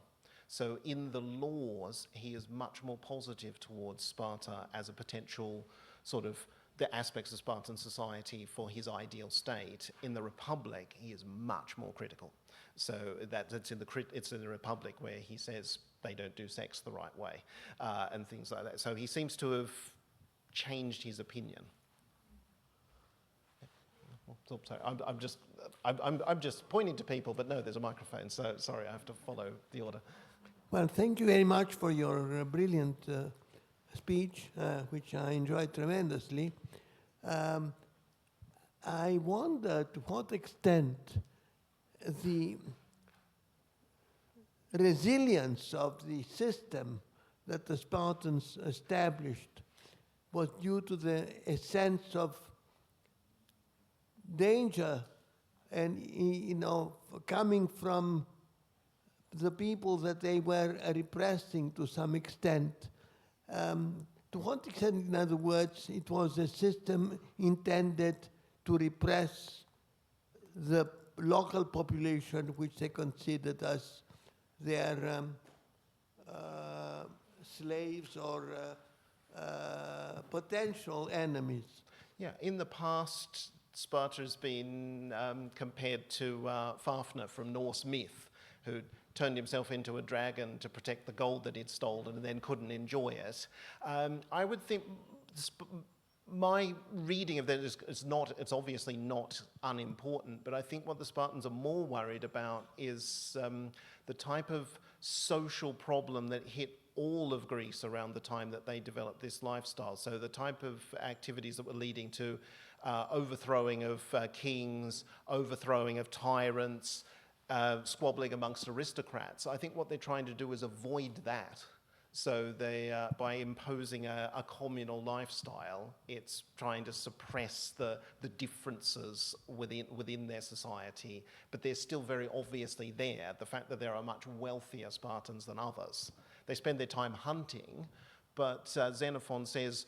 Speaker 4: So in the laws, he is much more positive towards Sparta as a potential sort of the aspects of Spartan society for his ideal state. In the Republic, he is much more critical. So it's in the Republic where he says they don't do sex the right way and things like that. So he seems to have changed his opinion. So, sorry, I'm just pointing to people, but no, there's a microphone, so sorry, I have to follow the order.
Speaker 5: Well, thank you very much for your brilliant speech, which I enjoyed tremendously. I wonder to what extent the resilience of the system that the Spartans established was due to a sense of danger and, coming from the people that they were repressing to some extent. To what extent, in other words, it was a system intended to repress the local population, which they considered as their slaves or potential enemies.
Speaker 4: Yeah, in the past, Sparta has been compared to Fafnir from Norse myth, who turned himself into a dragon to protect the gold that he'd stolen and then couldn't enjoy it. I would think my reading of that it's obviously not unimportant, but I think what the Spartans are more worried about is the type of social problem that hit all of Greece around the time that they developed this lifestyle. So the type of activities that were leading to overthrowing of kings, overthrowing of tyrants, squabbling amongst aristocrats. I think what they're trying to do is avoid that. So they, by imposing a communal lifestyle, it's trying to suppress the differences within their society, but they're still very obviously there. The fact that there are much wealthier Spartans than others. They spend their time hunting, but Xenophon says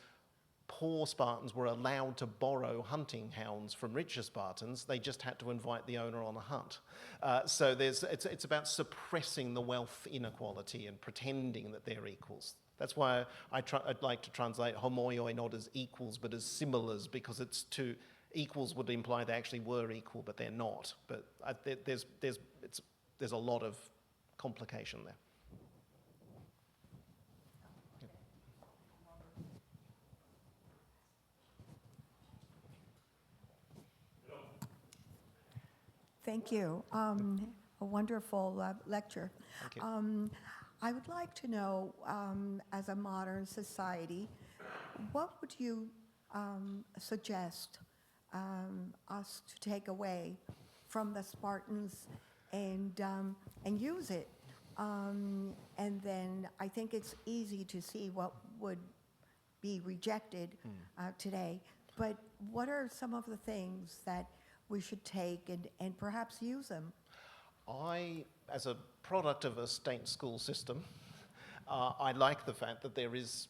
Speaker 4: poor Spartans were allowed to borrow hunting hounds from richer Spartans. They just had to invite the owner on a hunt. So it's about suppressing the wealth inequality and pretending that they're equals. That's why I'd like to translate homoioi not as equals but as similars, because it's two equals would imply they actually were equal, but they're not. But there's a lot of complication there.
Speaker 7: Thank you. A wonderful lecture.
Speaker 4: Thank you.
Speaker 7: I would like to know, as a modern society, what would you suggest us to take away from the Spartans and use it? And then I think it's easy to see what would be rejected today. But what are some of the things that we should take and perhaps use them?
Speaker 4: I, as a product of a state school system, I like the fact that there is,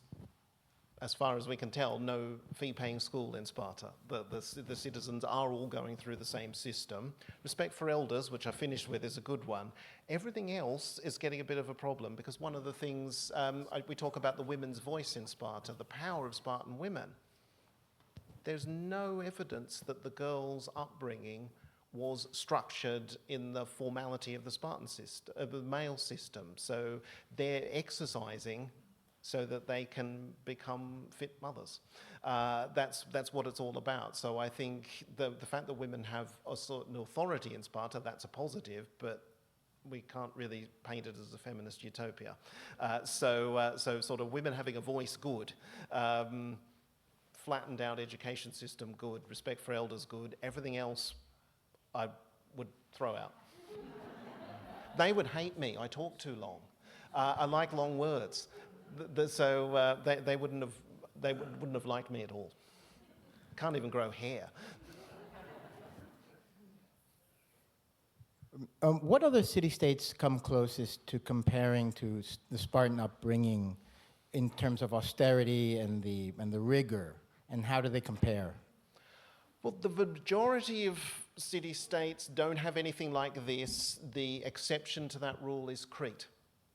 Speaker 4: as far as we can tell, no fee-paying school in Sparta. The citizens are all going through the same system. Respect for elders, which I finished with, is a good one. Everything else is getting a bit of a problem, because one of the things, we talk about the women's voice in Sparta, the power of Spartan women. There's no evidence that the girls' upbringing was structured in the formality of the Spartan system, of the male system. So they're exercising so that they can become fit mothers. That's what it's all about. So I think the fact that women have a certain authority in Sparta, that's a positive, but we can't really paint it as a feminist utopia. So sort of women having a voice, good. Flattened out education system, good. Respect for elders, good. Everything else, I would throw out. They would hate me. I talk too long. I like long words, so they wouldn't have liked me at all. Can't even grow hair.
Speaker 8: What other city-states come closest to comparing to the Spartan upbringing in terms of austerity and the rigor? And how do they compare?
Speaker 4: Well, the majority of city-states don't have anything like this. The exception to that rule is Crete,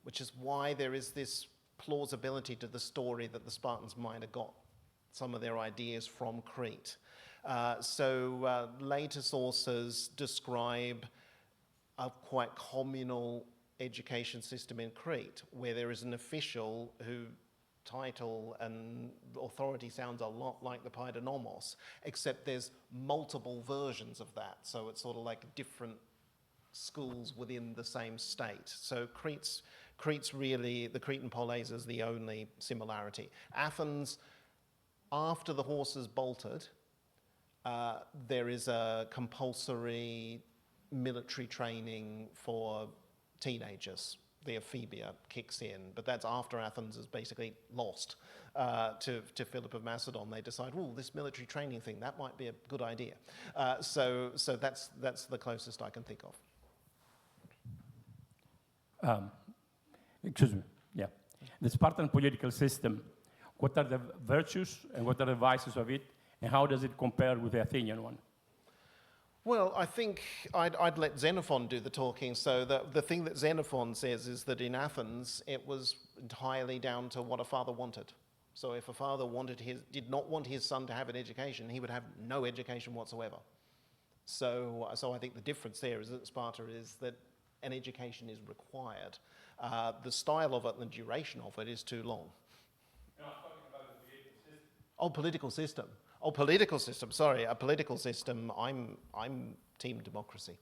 Speaker 4: which is why there is this plausibility to the story that the Spartans might have got some of their ideas from Crete. So later sources describe a quite communal education system in Crete, where there is an official who title and authority sounds a lot like the paidonomos, except there's multiple versions of that. So it's sort of like different schools within the same state. So Crete's really, the Cretan polis is the only similarity. Athens, after the horses bolted, there is a compulsory military training for teenagers. The ephebia kicks in, but that's after Athens is basically lost to Philip of Macedon. They decide, oh, this military training thing, that might be a good idea. So that's the closest I can think of.
Speaker 9: Excuse me, yeah. The Spartan political system, what are the virtues and what are the vices of it, and how does it compare with the Athenian one?
Speaker 4: Well, I think I'd let Xenophon do the talking. So the thing that Xenophon says is that in Athens, it was entirely down to what a father wanted. So if a father did not want his son to have an education, he would have no education whatsoever. So I think the difference there is that Sparta is that an education is required. The style of it and the duration of it is too long.
Speaker 9: No, I'm talking about the political system.
Speaker 4: Oh, political system. Oh, political system. Sorry, a political system. I'm team democracy.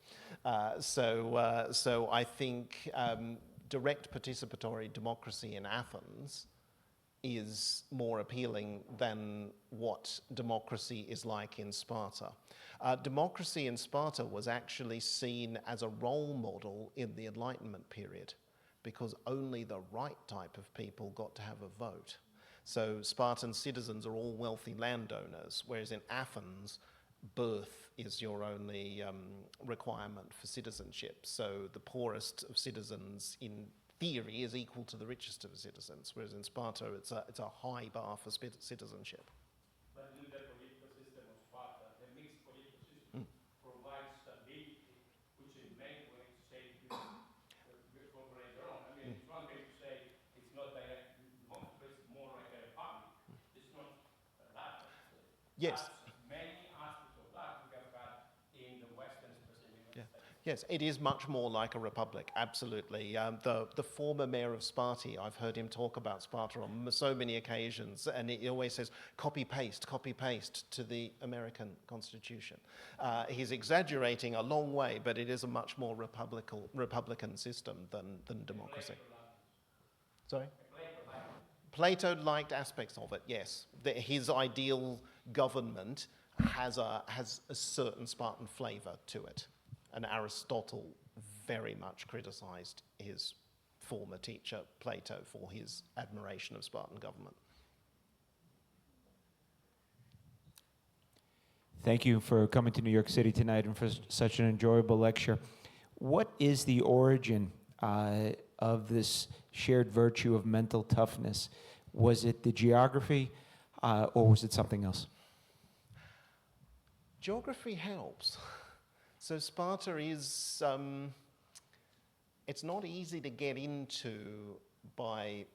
Speaker 4: So I think direct participatory democracy in Athens is more appealing than what democracy is like in Sparta. Democracy in Sparta was actually seen as a role model in the Enlightenment period because only the right type of people got to have a vote. So Spartan citizens are all wealthy landowners, whereas in Athens, birth is your only requirement for citizenship. So the poorest of citizens, in theory, is equal to the richest of citizens, whereas in Sparta, it's a high bar for citizenship.
Speaker 9: But in the political system of Sparta, the mixed political system provides stability, which in many ways say you operate your own. I mean, it's one way to say it's not direct democracy, it's more like a republic. It's not that.
Speaker 4: Yes.
Speaker 9: Many aspects of that we have had in the Western specific.
Speaker 4: Yeah. Yes, it is much more like a republic, absolutely. The former mayor of Sparta, I've heard him talk about Sparta on so many occasions, and he always says, copy-paste to the American Constitution. He's exaggerating a long way, but it is a much more republican system than democracy. Sorry? Plato liked aspects of it, yes. His ideal government has a certain Spartan flavor to it. And Aristotle very much criticized his former teacher, Plato, for his admiration of Spartan government.
Speaker 10: Thank you for coming to New York City tonight and for such an enjoyable lecture. What is the origin of this shared virtue of mental toughness? Was it the geography or was it something else?
Speaker 4: Geography helps. So Sparta is, it's not easy to get into by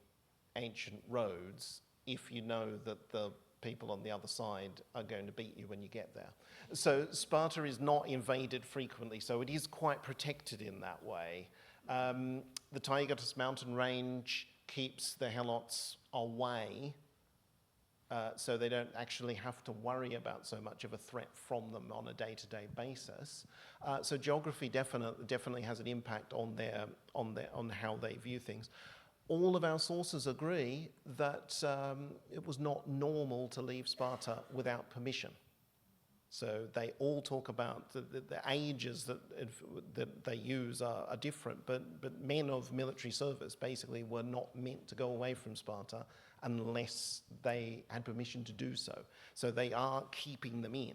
Speaker 4: ancient roads if you know that the people on the other side are going to beat you when you get there. So Sparta is not invaded frequently, so it is quite protected in that way. The Taygetus mountain range keeps the Helots away, so they don't actually have to worry about so much of a threat from them on a day-to-day basis. So geography definitely has an impact on how they view things. All of our sources agree that it was not normal to leave Sparta without permission. So they all talk about the ages that they use are different, but men of military service basically were not meant to go away from Sparta unless they had permission to do so. So they are keeping them in,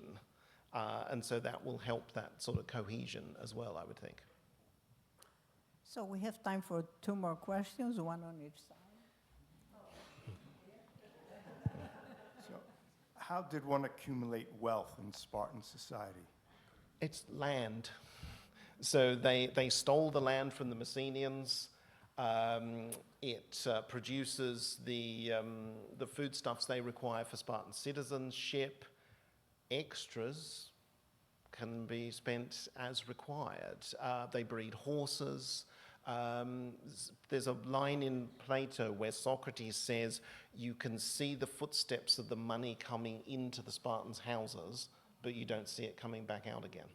Speaker 4: and so that will help that sort of cohesion as well, I would think.
Speaker 11: So we have time for 2 more questions, one on each side.
Speaker 12: So how did one accumulate wealth in Spartan society?
Speaker 4: It's land. So they stole the land from the Messenians. It produces the foodstuffs they require for Spartan citizenship. Extras can be spent as required. They breed horses. There's a line in Plato where Socrates says you can see the footsteps of the money coming into the Spartans' houses, but you don't see it coming back out again.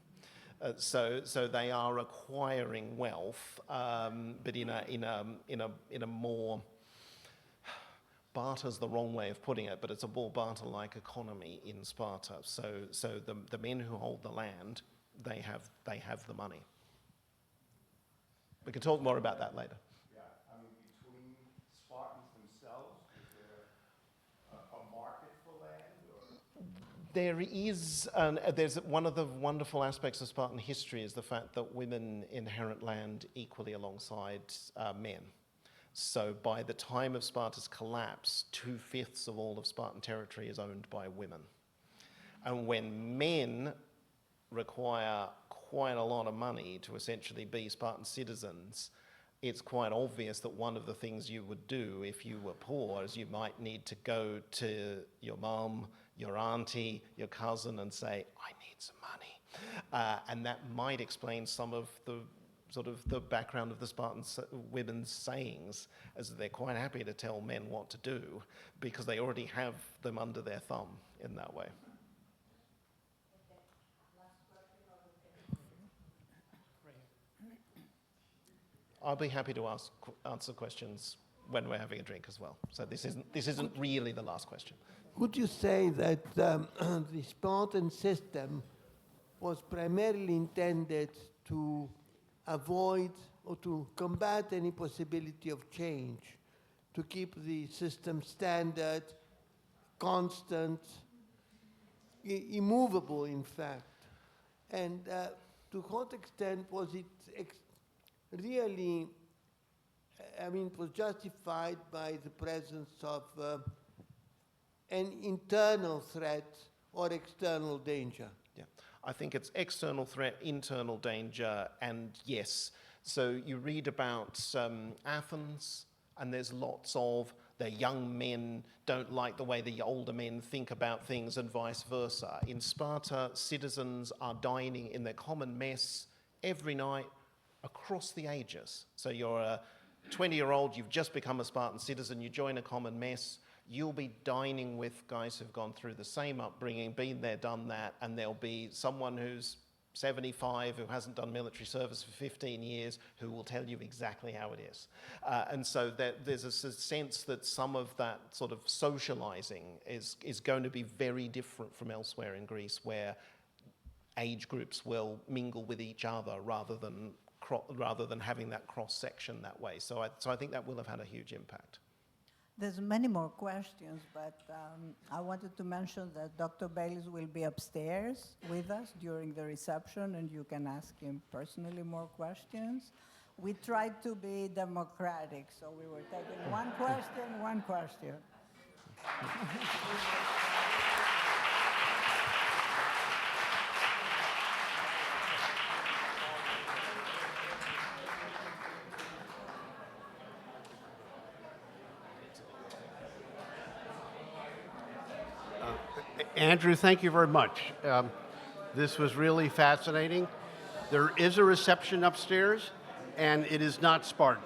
Speaker 4: So they are acquiring wealth, but in a more, barter's the wrong way of putting it, but it's a more barter-like economy in Sparta. So the men who hold the land, they have the money. We can talk more about that later.
Speaker 12: Yeah, I mean, between Spartans themselves, is there a market for land? Or?
Speaker 4: There is, there's one of the wonderful aspects of Spartan history is the fact that women inherit land equally alongside men. So by the time of Sparta's collapse, 2/5 of all of Spartan territory is owned by women. And when men require quite a lot of money to essentially be Spartan citizens, it's quite obvious that one of the things you would do if you were poor is you might need to go to your mum, your auntie, your cousin and say, I need some money. And that might explain some of the sort of the background of the Spartan women's sayings, as they're quite happy to tell men what to do because they already have them under their thumb in that way. I'll be happy to answer questions when we're having a drink as well. So this isn't really the last question.
Speaker 5: Would you say that the Spartan system was primarily intended to avoid or to combat any possibility of change, to keep the system standard, constant, immovable, in fact? And to what extent was it really, I mean, it was justified by the presence of an internal threat or external danger?
Speaker 4: Yeah, I think it's external threat, internal danger, and yes. So you read about Athens, and there's lots of the young men don't like the way the older men think about things and vice versa. In Sparta, citizens are dining in their common mess every night, across the ages. So you're a 20-year-old, you've just become a Spartan citizen, you join a common mess, you'll be dining with guys who've gone through the same upbringing, been there, done that, and there'll be someone who's 75 who hasn't done military service for 15 years who will tell you exactly how it is. And so there's a sense that some of that sort of socializing is going to be very different from elsewhere in Greece, where age groups will mingle with each other rather than having that cross-section that way. So I think that will have had a huge impact.
Speaker 11: There's many more questions, but I wanted to mention that Dr. Bayliss will be upstairs with us during the reception, and you can ask him personally more questions. We tried to be democratic, so we were taking one question.
Speaker 1: Andrew, thank you very much. This was really fascinating. There is a reception upstairs, and it is not Spartan.